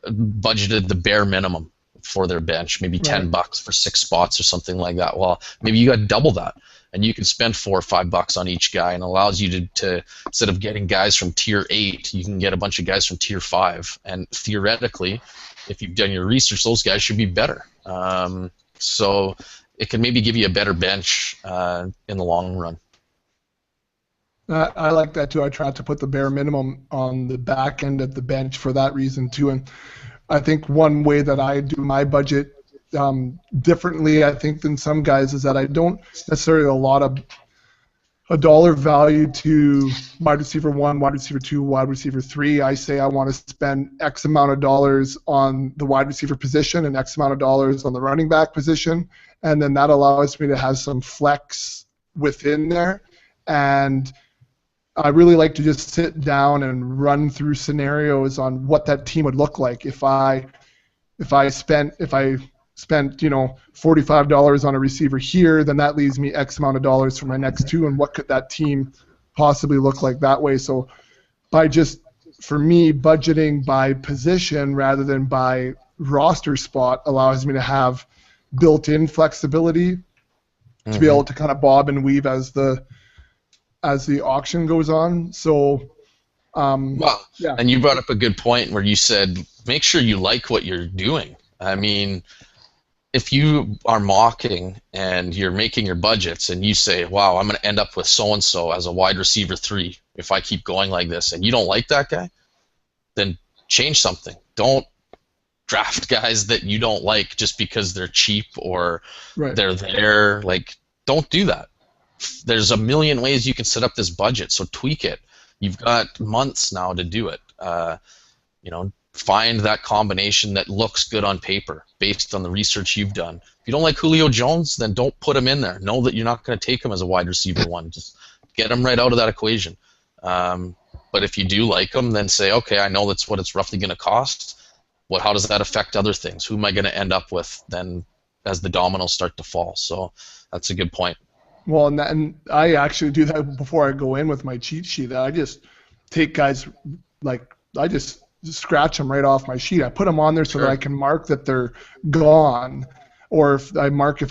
budgeted the bare minimum for their bench, maybe $10 for 6 spots or something like that. Well, maybe you got double that, and you can spend $4 or $5 on each guy, and allows you to instead of getting guys from tier 8, you can get a bunch of guys from tier 5, and theoretically, if you've done your research, those guys should be better. So it can maybe give you a better bench in the long run. I like that too. I try to put the bare minimum on the back end of the bench for that reason too. And I think one way that I do my budget differently, I think, than some guys is that I don't necessarily allot a dollar value to wide receiver 1, wide receiver 2, wide receiver 3. I say I want to spend X amount of dollars on the wide receiver position and X amount of dollars on the running back position, and then that allows me to have some flex within there. And I really like to just sit down and run through scenarios on what that team would look like if I spent $45 on a receiver here, then that leaves me X amount of dollars for my next 2, and what could that team possibly look like that way? So for me, budgeting by position rather than by roster spot allows me to have built-in flexibility to be able to kind of bob and weave as the auction goes on. So, yeah. And you brought up a good point where you said make sure you like what you're doing. I mean, if you are mocking and you're making your budgets and you say, wow, I'm going to end up with so-and-so as a wide receiver 3 if I keep going like this, and you don't like that guy, then change something. Don't draft guys that you don't like just because they're cheap or they're there. Like, don't do that. There's a million ways you can set up this budget, so tweak it. You've got months now to do it. find that combination that looks good on paper based on the research you've done. If you don't like Julio Jones, then don't put him in there. Know that you're not going to take him as a wide receiver one. Just get him right out of that equation. But if you do like him, then say, okay, I know that's what it's roughly going to cost. How does that affect other things? Who am I going to end up with then as the dominoes start to fall? So that's a good point. Well, and I actually do that before I go in with my cheat sheet. I just take guys, I just scratch them right off my sheet. I put them on there so that I can mark that they're gone, or if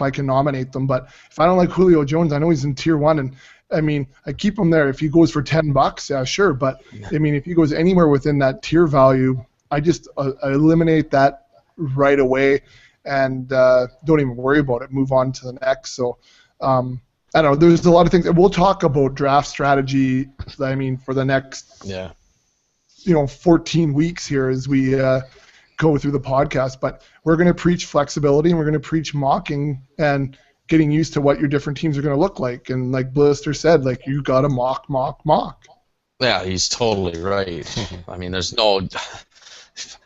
I can nominate them. But if I don't like Julio Jones, I know he's in tier 1, and I mean, I keep him there. If he goes for $10, yeah, sure. But I mean, if he goes anywhere within that tier value, I just I eliminate that right away and don't even worry about it. Move on to the next. So I don't know. There's a lot of things. We'll talk about draft strategy. I mean, for the next 14 weeks here as we go through the podcast. But we're going to preach flexibility, and we're going to preach mocking and getting used to what your different teams are going to look like. And like Blister said, like, you got to mock. Yeah, he's totally right. I mean, there's no –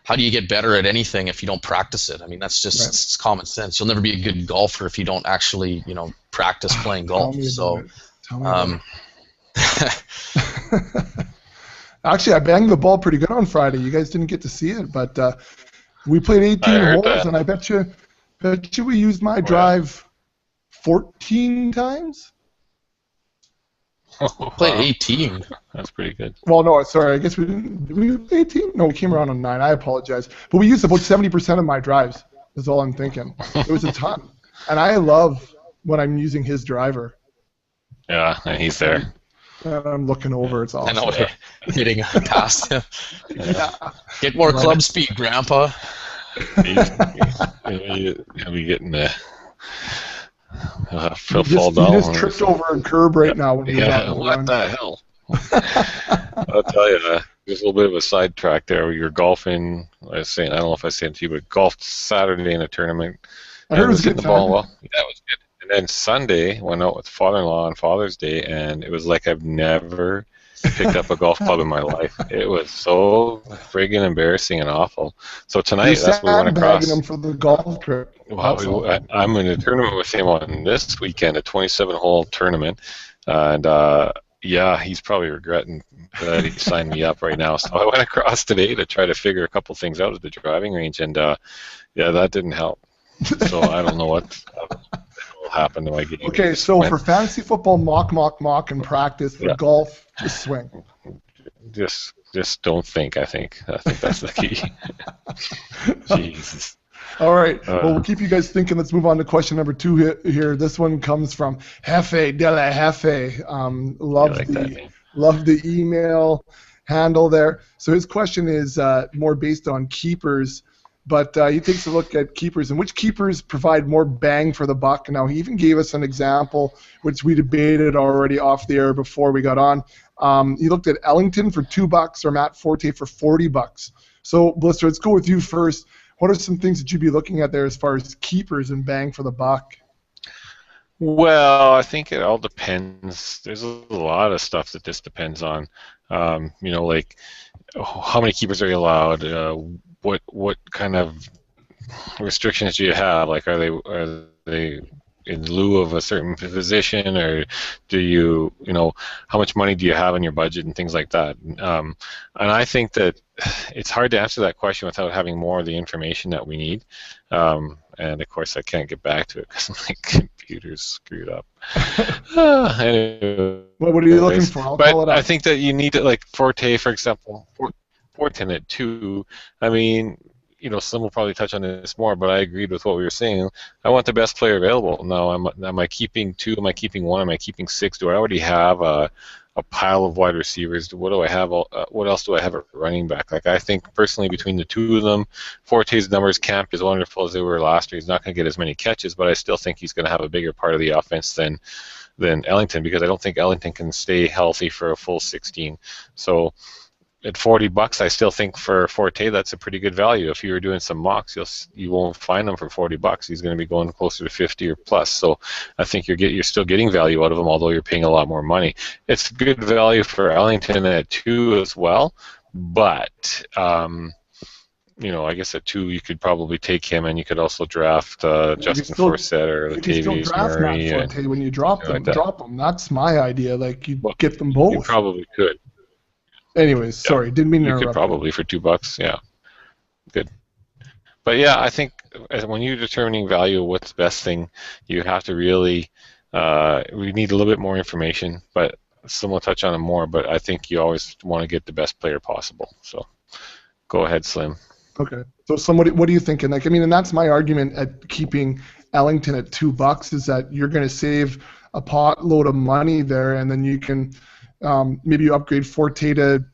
how do you get better at anything if you don't practice it? I mean, that's just it's common sense. You'll never be a good golfer if you don't actually, practice playing golf. So, actually, I banged the ball pretty good on Friday. You guys didn't get to see it, but we played 18 holes, and I bet you we used my drive 14 times. Played 18. That's pretty good. Well, no, sorry. I guess we didn't. Did we play 18? No, we came around on 9. I apologize. But we used about 70% of my drives. That's all I'm thinking. It was a ton. And I love when I'm using his driver. Yeah, and he's there. And I'm looking over. It's awesome. I know, hitting past him. Get more club speed, Grandpa. He'll be getting the... He just tripped over a curb right now. When he what the hell? I'll tell you, there's a little bit of a sidetrack there. Where you're golfing. I was saying, I don't know if I said it to you, but golfed Saturday in a tournament. I heard it was hitting the ball well. Yeah, it was good. And then Sunday, went out with father-in-law on Father's Day, and it was like I've never picked up a golf club in my life. It was so friggin' embarrassing and awful. So tonight, that's what we went across. Him for the golf trip. Well, I'm in a tournament with him on this weekend, a 27-hole tournament, and he's probably regretting that he signed me up right now. So I went across today to try to figure a couple things out at the driving range, and that didn't help. So I don't know what will happen to my game. Okay, so for fantasy football, mock, and practice. For golf, just swing. Just don't think. I think that's the key. Jesus. All right. Well, we'll keep you guys thinking. Let's move on to question number 2 here. This one comes from Jefe de la Jefe. Love the email handle there. So his question is more based on keepers, but he takes a look at keepers and which keepers provide more bang for the buck. Now, he even gave us an example, which we debated already off the air before we got on. He looked at Ellington for $2 or Matt Forte for $40. So, Blister, let's go with you first. What are some things that you'd be looking at there as far as keepers and bang for the buck? Well, I think it all depends. There's a lot of stuff that this depends on. Like how many keepers are you allowed? What kind of restrictions do you have? Like, are they in lieu of a certain position, or do you how much money do you have in your budget and things like that? And I think that it's hard to answer that question without having more of the information that we need. And of course, I can't get back to it because my computer's screwed up. Anyway, what are you looking for? I'll call it up. I think that you need to, like Forte, for example, Forte at 2. I mean, some will probably touch on this more, but I agreed with what we were saying. I want the best player available. Now, am I keeping 2? Am I keeping 1? Am I keeping 6? Do I already have a pile of wide receivers? What do I have? What else do I have at running back? Like, I think personally between the two of them, Forte's numbers can't be as wonderful as they were last year. He's not going to get as many catches, but I still think he's going to have a bigger part of the offense than Ellington, because I don't think Ellington can stay healthy for a full 16. So at $40, I still think for Forte that's a pretty good value. If you were doing some mocks, you won't find him for $40. He's going to be going closer to 50 or plus. So I think you're still getting value out of him, although you're paying a lot more money. It's good value for Ellington at 2 as well, but I guess at 2 you could probably take him, and you could also draft Justin still- Forsett or You can still Latavius draft Matt Murray. Forte when you drop something them. like that. Drop them. That's my idea. Like you Well, get them You both. probably could. Anyways, sorry, didn't mean to You could interrupt. probably for $2. Yeah, good. But yeah, I think when you're determining value of what's the best thing, you have to really we need a little bit more information. But someone will touch on it more. But I think you always want to get the best player possible. So go ahead, Slim. Okay. So somebody, what are you thinking? Like, I mean, and that's my argument at keeping Ellington at $2 is that you're going to save a pot load of money there, and then you can maybe you upgrade Forte to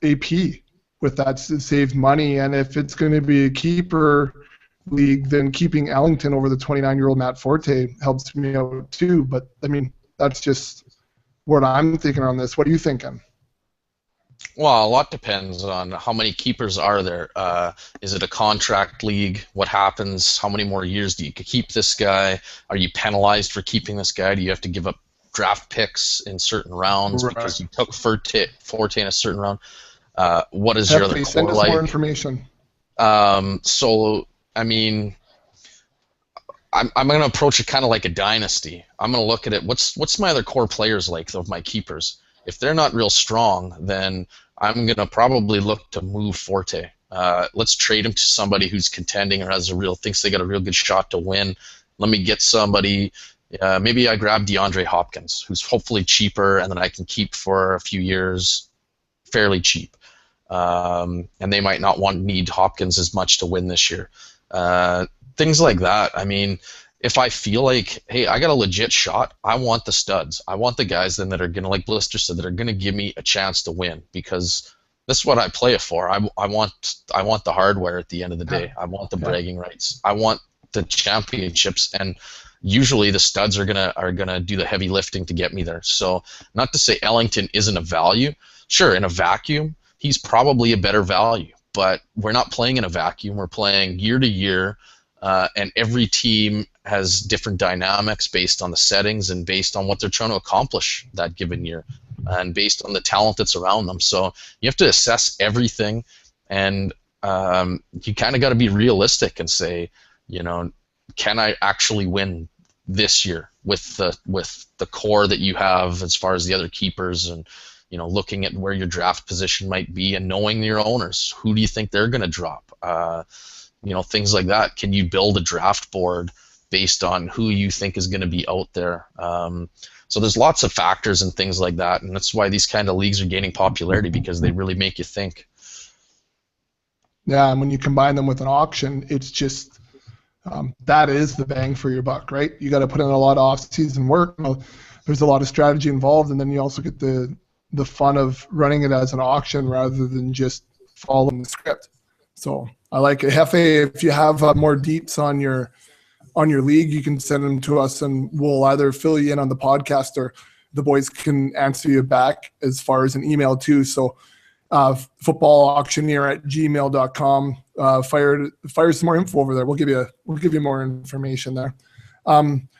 AP with that to save money. And if it's going to be a keeper league, then keeping Ellington over the 29-year-old Matt Forte helps me out too. But I mean, that's just what I'm thinking on this. What are you thinking? Well, a lot depends on how many keepers are there. Is it a contract league? What happens? How many more years do you keep this guy? Are you penalized for keeping this guy? Do you have to give up draft picks in certain rounds because you took Forte in a certain round? What is your other core send us like? more information. So, I mean, I'm going to approach it kind of like a dynasty. I'm going to look at it. What's my other core players like of my keepers? If they're not real strong, then I'm going to probably look to move Forte. Let's trade him to somebody who's contending or thinks they got a real good shot to win. Let me get somebody. Maybe I grab DeAndre Hopkins, who's hopefully cheaper, and then I can keep for a few years, fairly cheap. And they might not need Hopkins as much to win this year. Things like that. I mean, if I feel like, hey, I got a legit shot, I want the studs. I want the guys then that are going to, like Blister said, that are going to give me a chance to win, because that's what I play it for. I want the hardware at the end of the day. I want the bragging rights. I want the championships, and usually the studs are gonna do the heavy lifting to get me there. So not to say Ellington isn't a value. Sure, in a vacuum, he's probably a better value, but we're not playing in a vacuum. We're playing year to year, and every team has different dynamics based on the settings and based on what they're trying to accomplish that given year, and based on the talent that's around them. So you have to assess everything, and you kind of got to be realistic and say, can I actually win this year with the core that you have as far as the other keepers, and looking at where your draft position might be and knowing your owners. Who do you think they're going to drop? Things like that. Can you build a draft board based on who you think is going to be out there? So there's lots of factors and things like that, and that's why these kind of leagues are gaining popularity, because they really make you think. Yeah, and when you combine them with an auction, it's just that is the bang for your buck, right? You got to put in a lot of off-season work. There's a lot of strategy involved, and then you also get the fun of running it as an auction rather than just following the script. So I like it. Hefe, if you have more deets on your league, you can send them to us, and we'll either fill you in on the podcast, or the boys can answer you back as far as an email too. So footballauctioneer@gmail.com. Fire some more info over there. We'll give you more information there.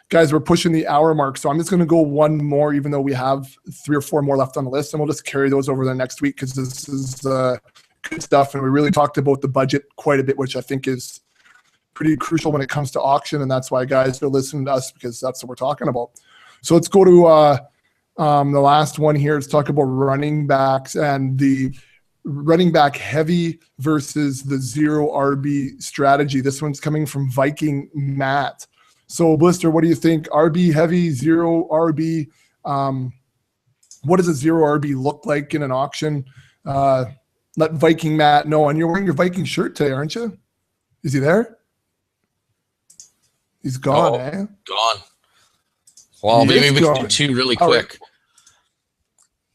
Guys, we're pushing the hour mark, so I'm just going to go one more, even though we have 3 or 4 more left on the list, and we'll just carry those over the next week, because this is good stuff, and we really talked about the budget quite a bit, which I think is pretty crucial when it comes to auction, and that's why guys are listening to us, because that's what we're talking about. So let's go to the last one here. Let's talk about running backs and the running back heavy versus the 0 RB strategy. This one's coming from Viking Matt. So Blister, what do you think? RB heavy, 0 RB. What does a 0 RB look like in an auction? Let Viking Matt know. And you're wearing your Viking shirt today, aren't you? Is he there? He's gone, Gone. Well, maybe we can do 2 really quick. Right.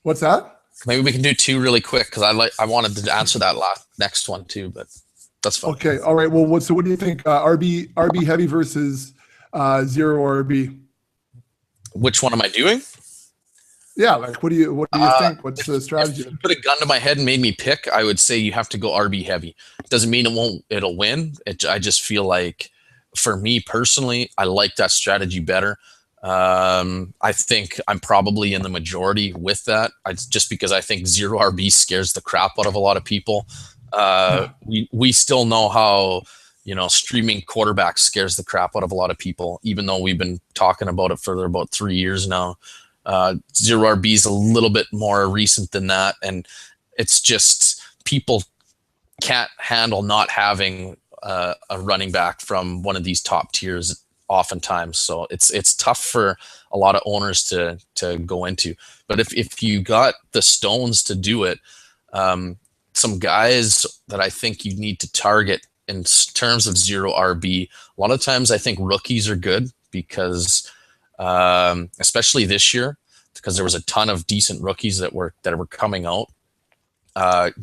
What's that? Maybe we can do 2 really quick, because I wanted to answer that next one too, but that's fine. Okay, all right. Well, what do you think? RB heavy versus 0 RB. Which one am I doing? Yeah, like what do you think? What's the strategy? If you put a gun to my head and made me pick, I would say you have to go RB heavy. Doesn't mean it'll win. I just feel like, for me personally, I like that strategy better. I think I'm probably in the majority with that, just because I think 0 RB scares the crap out of a lot of people. We still know how, streaming quarterback scares the crap out of a lot of people, even though we've been talking about it for about 3 years now. Zero RB is a little bit more recent than that, and it's just people can't handle not having a running back from one of these top tiers oftentimes. So it's tough for a lot of owners to go into. But if you got the stones to do it, some guys that I think you need to target in terms of zero RB, a lot of times I think rookies are good because especially this year, because there was a ton of decent rookies that were coming out.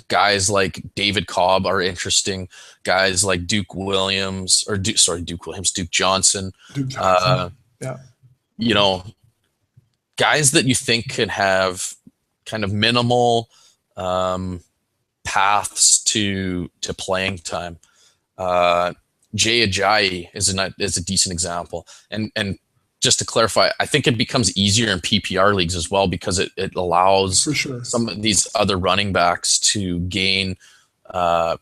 Guys like David Cobb are interesting. Guys like Duke Johnson. Yeah. Guys that you think can have kind of minimal paths to playing time. Jay Ajayi is a decent example. And just to clarify, I think it becomes easier in PPR leagues as well because it allows For sure. some of these other running backs to gain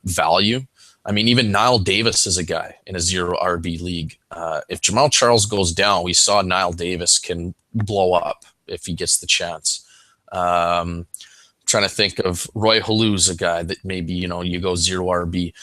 value. I mean, even Nile Davis is a guy in a zero RB league. If Jamal Charles goes down, we saw Nile Davis can blow up if he gets the chance. Trying to think of Roy Hallou's a guy that maybe, you go zero RB.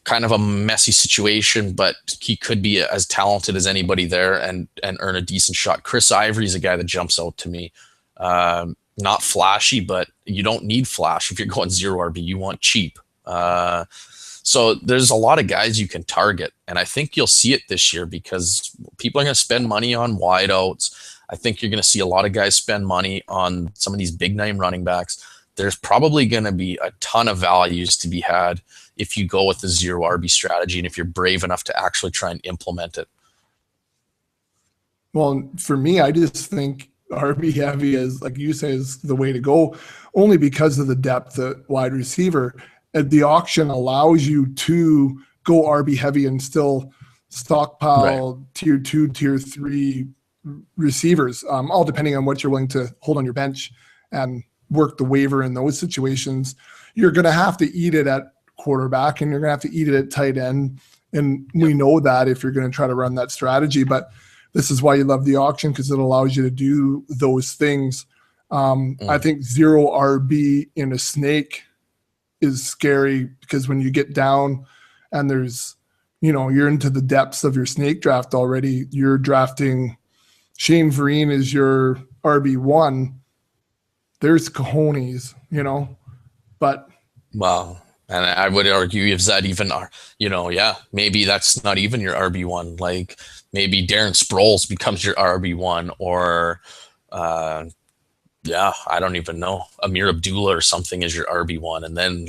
Kind of a messy situation, but he could be as talented as anybody there and earn a decent shot. Chris Ivory is a guy that jumps out to me. Not flashy, but you don't need flash if you're going zero RB. You want cheap. So there's a lot of guys you can target, and I think you'll see it this year because people are going to spend money on wideouts. I think you're going to see a lot of guys spend money on some of these big name running backs. There's probably going to be a ton of values to be had if you go with the zero RB strategy and if you're brave enough to actually try and implement it. Well, for me, I just think RB heavy is, like you say, is the way to go, only because of the depth at wide receiver. The auction allows you to go RB heavy and still stockpile tier 2, tier 3 receivers, all depending on what you're willing to hold on your bench and work the waiver in those situations. You're going to have to eat it at quarterback and you're going to have to eat it at tight end. And we know that if you're going to try to run that strategy, but this is why you love the auction, because it allows you to do those things. I think zero RB in a snake is scary because when you get down and there's, you're into the depths of your snake draft already, you're drafting Shane Vereen as your RB1. There's cojones, but. Wow. And I would argue, is that even, maybe that's not even your RB1. Like maybe Darren Sproles becomes your RB1 or, I don't even know, Amir Abdullah or something is your RB1. And then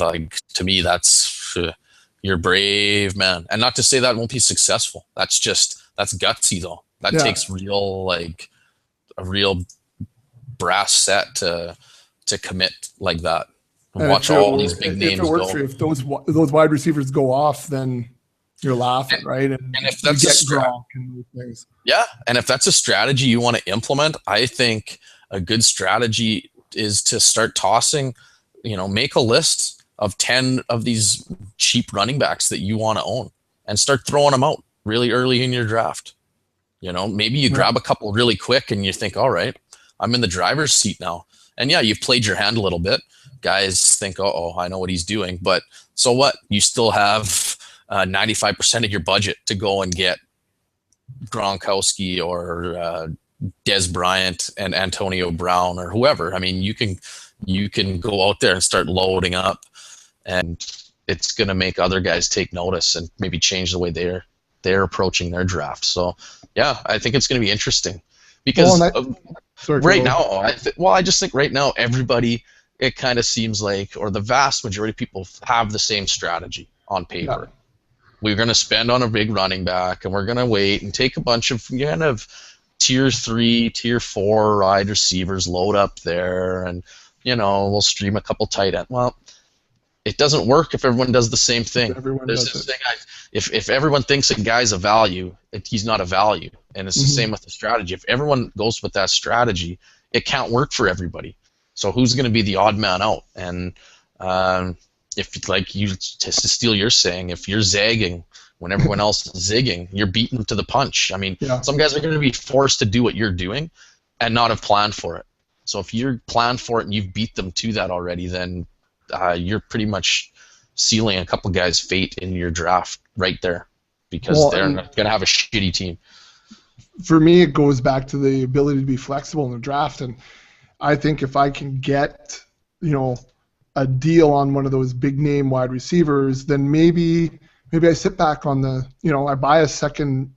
to me, that's, you're brave, man. And not to say that won't be successful. That's gutsy though. That takes a real brass set to commit like that. And watch all these big names go. If those wide receivers go off, then you're laughing, right? And if that's a Gronk and those things. Yeah, and if that's a strategy you want to implement, I think a good strategy is to start tossing, make a list of 10 of these cheap running backs that you want to own and start throwing them out really early in your draft. Maybe you grab a couple really quick and you think, all right, I'm in the driver's seat now. And yeah, you've played your hand a little bit. Guys think, I know what he's doing. But so what? You still have 95% of your budget to go and get Gronkowski or Dez Bryant and Antonio Brown or whoever. I mean, you can go out there and start loading up, and it's going to make other guys take notice and maybe change the way they're approaching their draft. So, yeah, I think it's going to be interesting because I just think right now everybody, it kind of seems like, or the vast majority of people have the same strategy on paper. Yeah. We're going to spend on a big running back, and we're going to wait and take a bunch of kind of tier 3, tier 4 wide receivers, load up there, and we'll stream a couple tight end. Well, it doesn't work if everyone does the same thing. If everyone thinks a guy's a value, he's not a value, and it's the same with the strategy. If everyone goes with that strategy, it can't work for everybody. So who's going to be the odd man out? And If, like you, to steal your saying, if you're zagging when everyone else is zigging, you're beating them to the punch. I mean, Yeah. some guys are going to be forced to do what you're doing and not have planned for it. So if you're planned for it and you've beat them to that already, then you're pretty much sealing a couple guys' fate in your draft right there, because they're going to have a shitty team. For me, it goes back to the ability to be flexible in the draft, and I think if I can get, a deal on one of those big name wide receivers, then maybe I sit back on the, I buy a second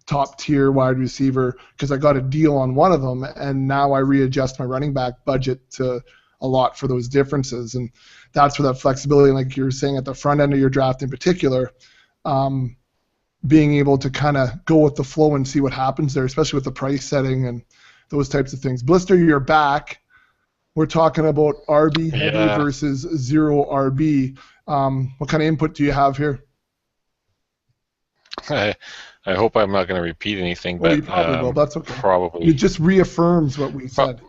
top tier wide receiver because I got a deal on one of them, and now I readjust my running back budget to a lot for those differences, and that's where that flexibility, like you were saying at the front end of your draft in particular, being able to kind of go with the flow and see what happens there, especially with the price setting and those types of things. Blister, you're back. We're talking about RB heavy versus zero RB. What kind of input do you have here? I hope I'm not going to repeat anything, but you probably will. That's okay. Probably. It just reaffirms what we said.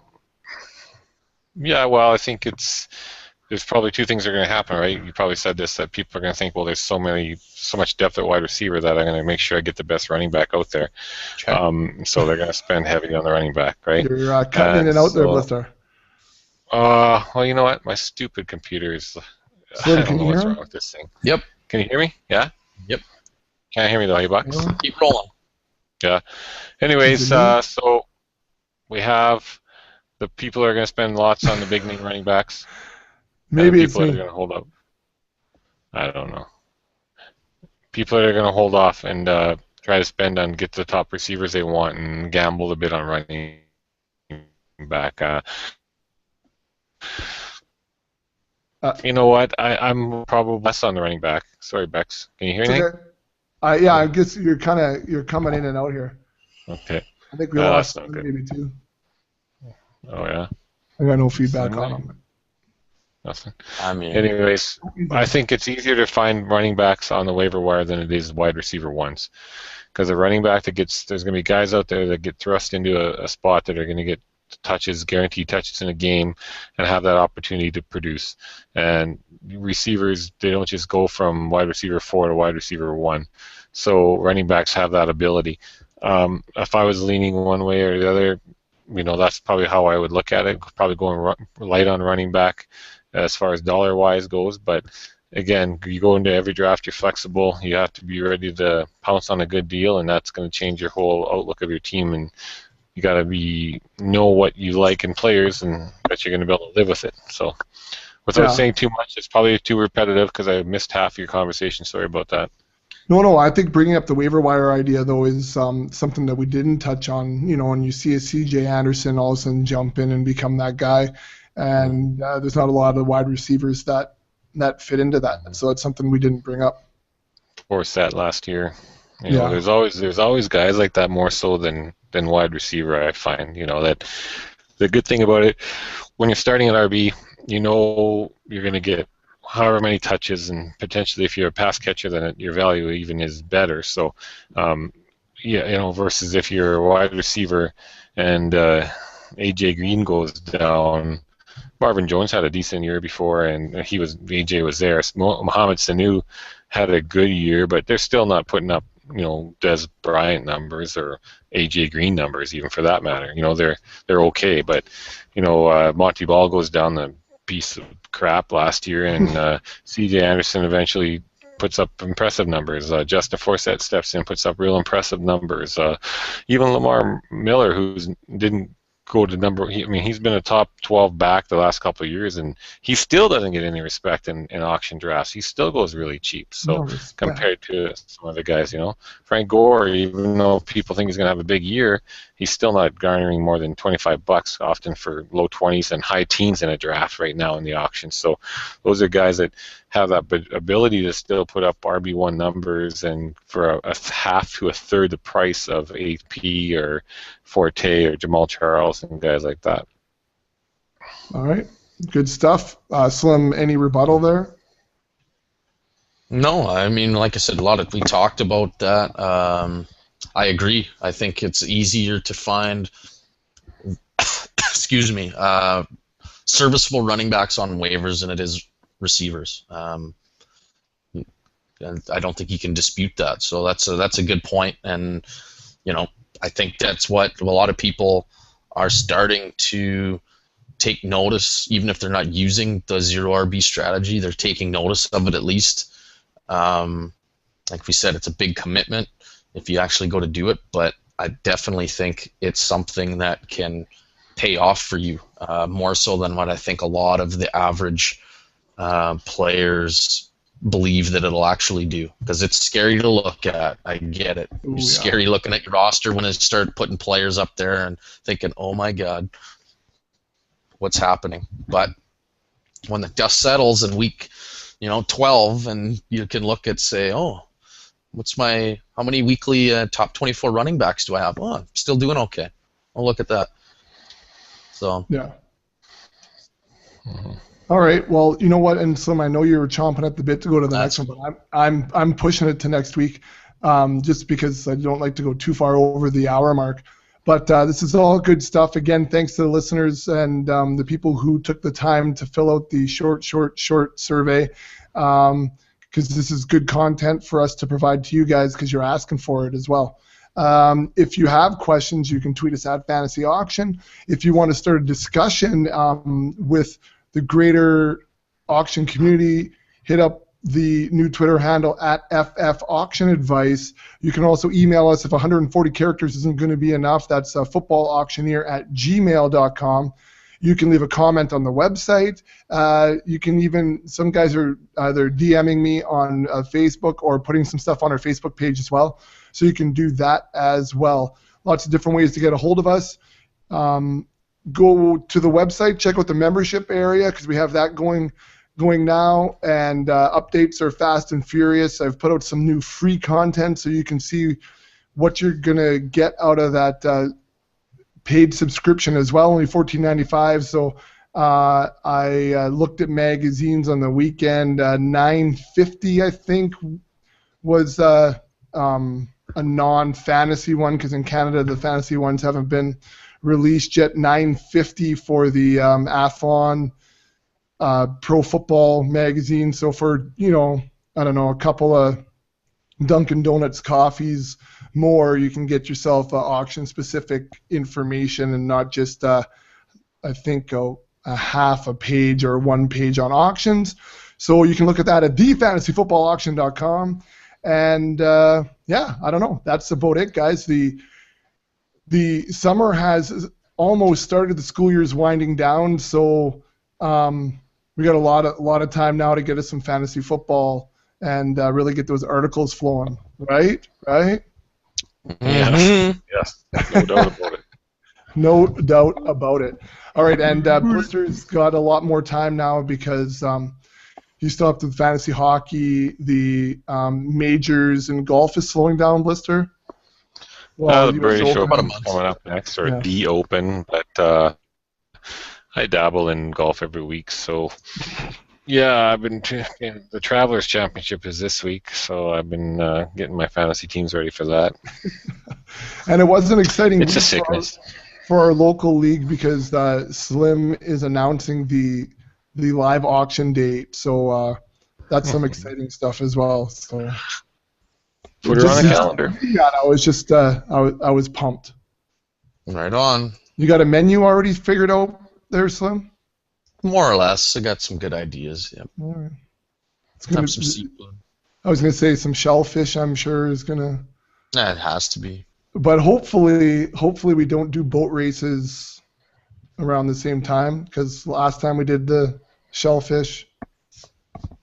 Yeah, well, I think there's probably two things that are going to happen, right? You probably said this, that people are going to think, well, there's so much depth at wide receiver that I'm going to make sure I get the best running back out there. Okay. So they're going to spend heavy on the running back, right? You're cutting in and out there, Blister. Well, you know what? My stupid computer is... I don't know what's wrong with this thing. Yep. Can you hear me? Yeah? Yep. Can't hear me though, you bucks? Keep rolling. Yeah. Anyways, so we have the people who are going to spend lots on the big name running backs. Maybe it's people that are going to hold up. I don't know. People that are going to hold off and try to spend on get the top receivers they want and gamble a bit on running back. You know what? I'm probably less on the running back. Sorry, Bex. Can you hear me? Okay. I guess you're coming in and out here. Okay. I think we lost maybe too. Oh yeah. I got no feedback on them. Nothing. Anyways, I think it's easier to find running backs on the waiver wire than it is wide receiver ones, because a running back there's going to be guys out there that get thrust into a spot that are going to get guaranteed touches in a game, and have that opportunity to produce. And receivers, they don't just go from wide receiver 4 to wide receiver 1. So running backs have that ability. If I was leaning one way or the other, that's probably how I would look at it. Probably going light on running back as far as dollar-wise goes. But again, you go into every draft, you're flexible. You have to be ready to pounce on a good deal, and that's going to change your whole outlook of your team. And you got to know what you like in players, and that you're going to be able to live with it. So, without saying too much, it's probably too repetitive because I missed half your conversation. Sorry about that. No. I think bringing up the waiver wire idea though is something that we didn't touch on. And you see a C.J. Anderson all of a sudden jump in and become that guy, and there's not a lot of wide receivers that fit into that. So it's something we didn't bring up. Forced last year. There's always guys like that more so than wide receiver. I find that the good thing about it, when you're starting at RB, you're going to get however many touches, and potentially if you're a pass catcher, then your value even is better. So versus if you're a wide receiver and AJ Green goes down. Marvin Jones had a decent year before, and AJ was there. Mohamed Sanu had a good year, but they're still not putting up Dez Bryant numbers or AJ Green numbers, even for that matter. They're okay, but Monty Ball goes down the piece of crap last year, and C.J. Anderson eventually puts up impressive numbers. Justin Forsett steps in, puts up real impressive numbers. Even Lamar Miller, who didn't go to number. He's been a top 12 back the last couple of years, and he still doesn't get any respect in auction drafts. He still goes really cheap. So compared to some other guys, Frank Gore, even though people think he's going to have a big year, he's still not garnering more than $25, often for low 20s and high teens in a draft right now in the auction. So those are guys that have that ability to still put up RB1 numbers, and for a half to a third the price of AP or Forte or Jamal Charles and guys like that. All right, good stuff. Slim, any rebuttal there? No, like I said, we talked about that. I agree. I think it's easier to find serviceable running backs on waivers than it is receivers. And I don't think you can dispute that. So that's a good point. And I think that's what a lot of people are starting to take notice, even if they're not using the zero RB strategy. They're taking notice of it at least. Like we said, it's a big commitment if you actually go to do it, but I definitely think it's something that can pay off for you, more so than what I think a lot of the average players believe that it'll actually do, because it's scary to look at. I get it. It's scary looking at your roster when they start putting players up there and thinking, oh my God, what's happening? But when the dust settles in week 12, and you can look at, say, oh, how many weekly top 24 running backs do I have? Oh, I'm still doing okay. I'll look at that. So yeah. All right. Well, you know what, and Slim, I know you were chomping at the bit to go to the next one, but I'm pushing it to next week, just because I don't like to go too far over the hour mark. But this is all good stuff. Again, thanks to the listeners and the people who took the time to fill out the short survey, because this is good content for us to provide to you guys because you're asking for it as well. If you have questions, you can tweet us at Fantasy Auction. If you want to start a discussion with the greater auction community, hit up the new Twitter handle at FF Auction Advice. You can also email us if 140 characters isn't going to be enough. That's footballauctioneer@gmail.com. You can leave a comment on the website. You can even, some guys are either DMing me on Facebook or putting some stuff on our Facebook page as well. So you can do that as well. Lots of different ways to get a hold of us. Go to the website, check out the membership area, because we have that going now, and updates are fast and furious. I've put out some new free content so you can see what you're going to get out of that paid subscription as well, only $14.95. So I looked at magazines on the weekend. $9.50, I think, was a non-fantasy one, because in Canada the fantasy ones haven't been released yet. $9.50 for the Athlon Pro Football magazine. So for, I don't know, a couple of Dunkin' Donuts coffees more, you can get yourself auction-specific information and not just, I think, a half a page or one page on auctions. So you can look at that at thefantasyfootballauction.com. And, yeah, I don't know. That's about it, guys. The summer has almost started. The school year is winding down, so we got a lot of time now to get us some fantasy football and really get those articles flowing. Right? Yes. Yes. No doubt about it. No doubt about it. All right, and Blister's got a lot more time now because he's still up to the fantasy hockey. The majors and golf is slowing down, Blister. Well, the British Open coming up next, or the Open, but I dabble in golf every week. So, yeah, I've been the Travelers Championship is this week, so I've been getting my fantasy teams ready for that. And it was an exciting week. It's a sickness for our local league because Slim is announcing the live auction date, so that's some exciting stuff as well. So. Put her on the calendar. Yeah, I was just I was pumped. Right on. You got a menu already figured out there, Slim? More or less. I got some good ideas. Yep. All right. Some seafood. I was gonna say some shellfish. I'm sure is gonna. Yeah, it has to be. But hopefully we don't do boat races around the same time, because last time we did the shellfish.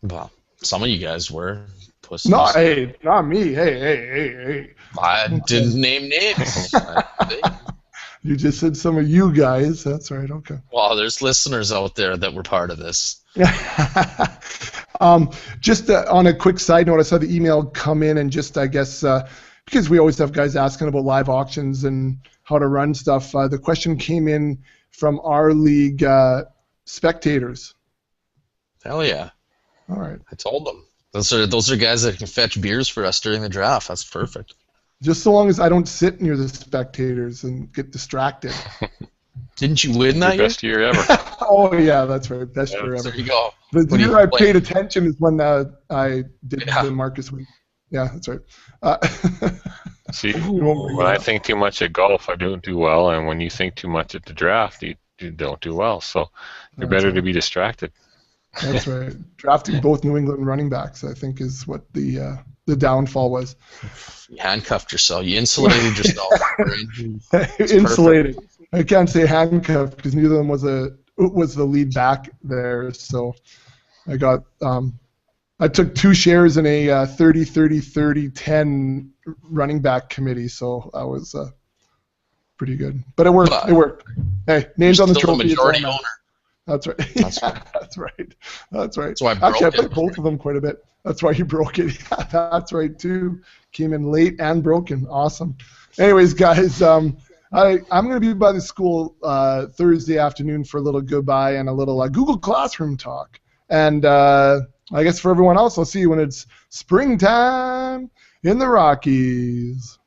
Well, some of you guys were. Pussies. No, hey, not me. Hey. I didn't name names. You just said some of you guys. That's right. Okay. Well, there's listeners out there that were part of this. Just on a quick side note, I saw the email come in, and just I guess because we always have guys asking about live auctions and how to run stuff. The question came in from our league spectators. Hell yeah! All right. I told them. Those are guys that can fetch beers for us during the draft. That's perfect. Just so long as I don't sit near the spectators and get distracted. Didn't you win that Your year? best year ever. Oh yeah, that's right. Best year There ever. you go. The What do you year I play? paid attention is when I did Yeah. the Marcus win. Yeah, that's right. See, won't when I think too much at golf, I don't do well, and when you think too much at the draft, you don't do well. So you're That's better right. to be distracted. That's right. Drafting both New England running backs, I think, is what the downfall was. You handcuffed yourself. You insulated yourself. Insulated. I can't say handcuffed because neither of them was the lead back there. So I got I took 2 shares in a 30-30-30-10 running back committee. So that was pretty good. But it worked. It worked. Hey, names on the Still trophy. the majority owner. That's right. That's Yeah, right. that's right. That's right. That's why I broke Actually, I played it. both of them quite a bit. That's why you broke it. Yeah, that's right too. Came in late and broken. Awesome. Anyways, guys, I'm going to be by the school Thursday afternoon for a little goodbye and a little Google Classroom talk. And I guess for everyone else, I'll see you when it's springtime in the Rockies.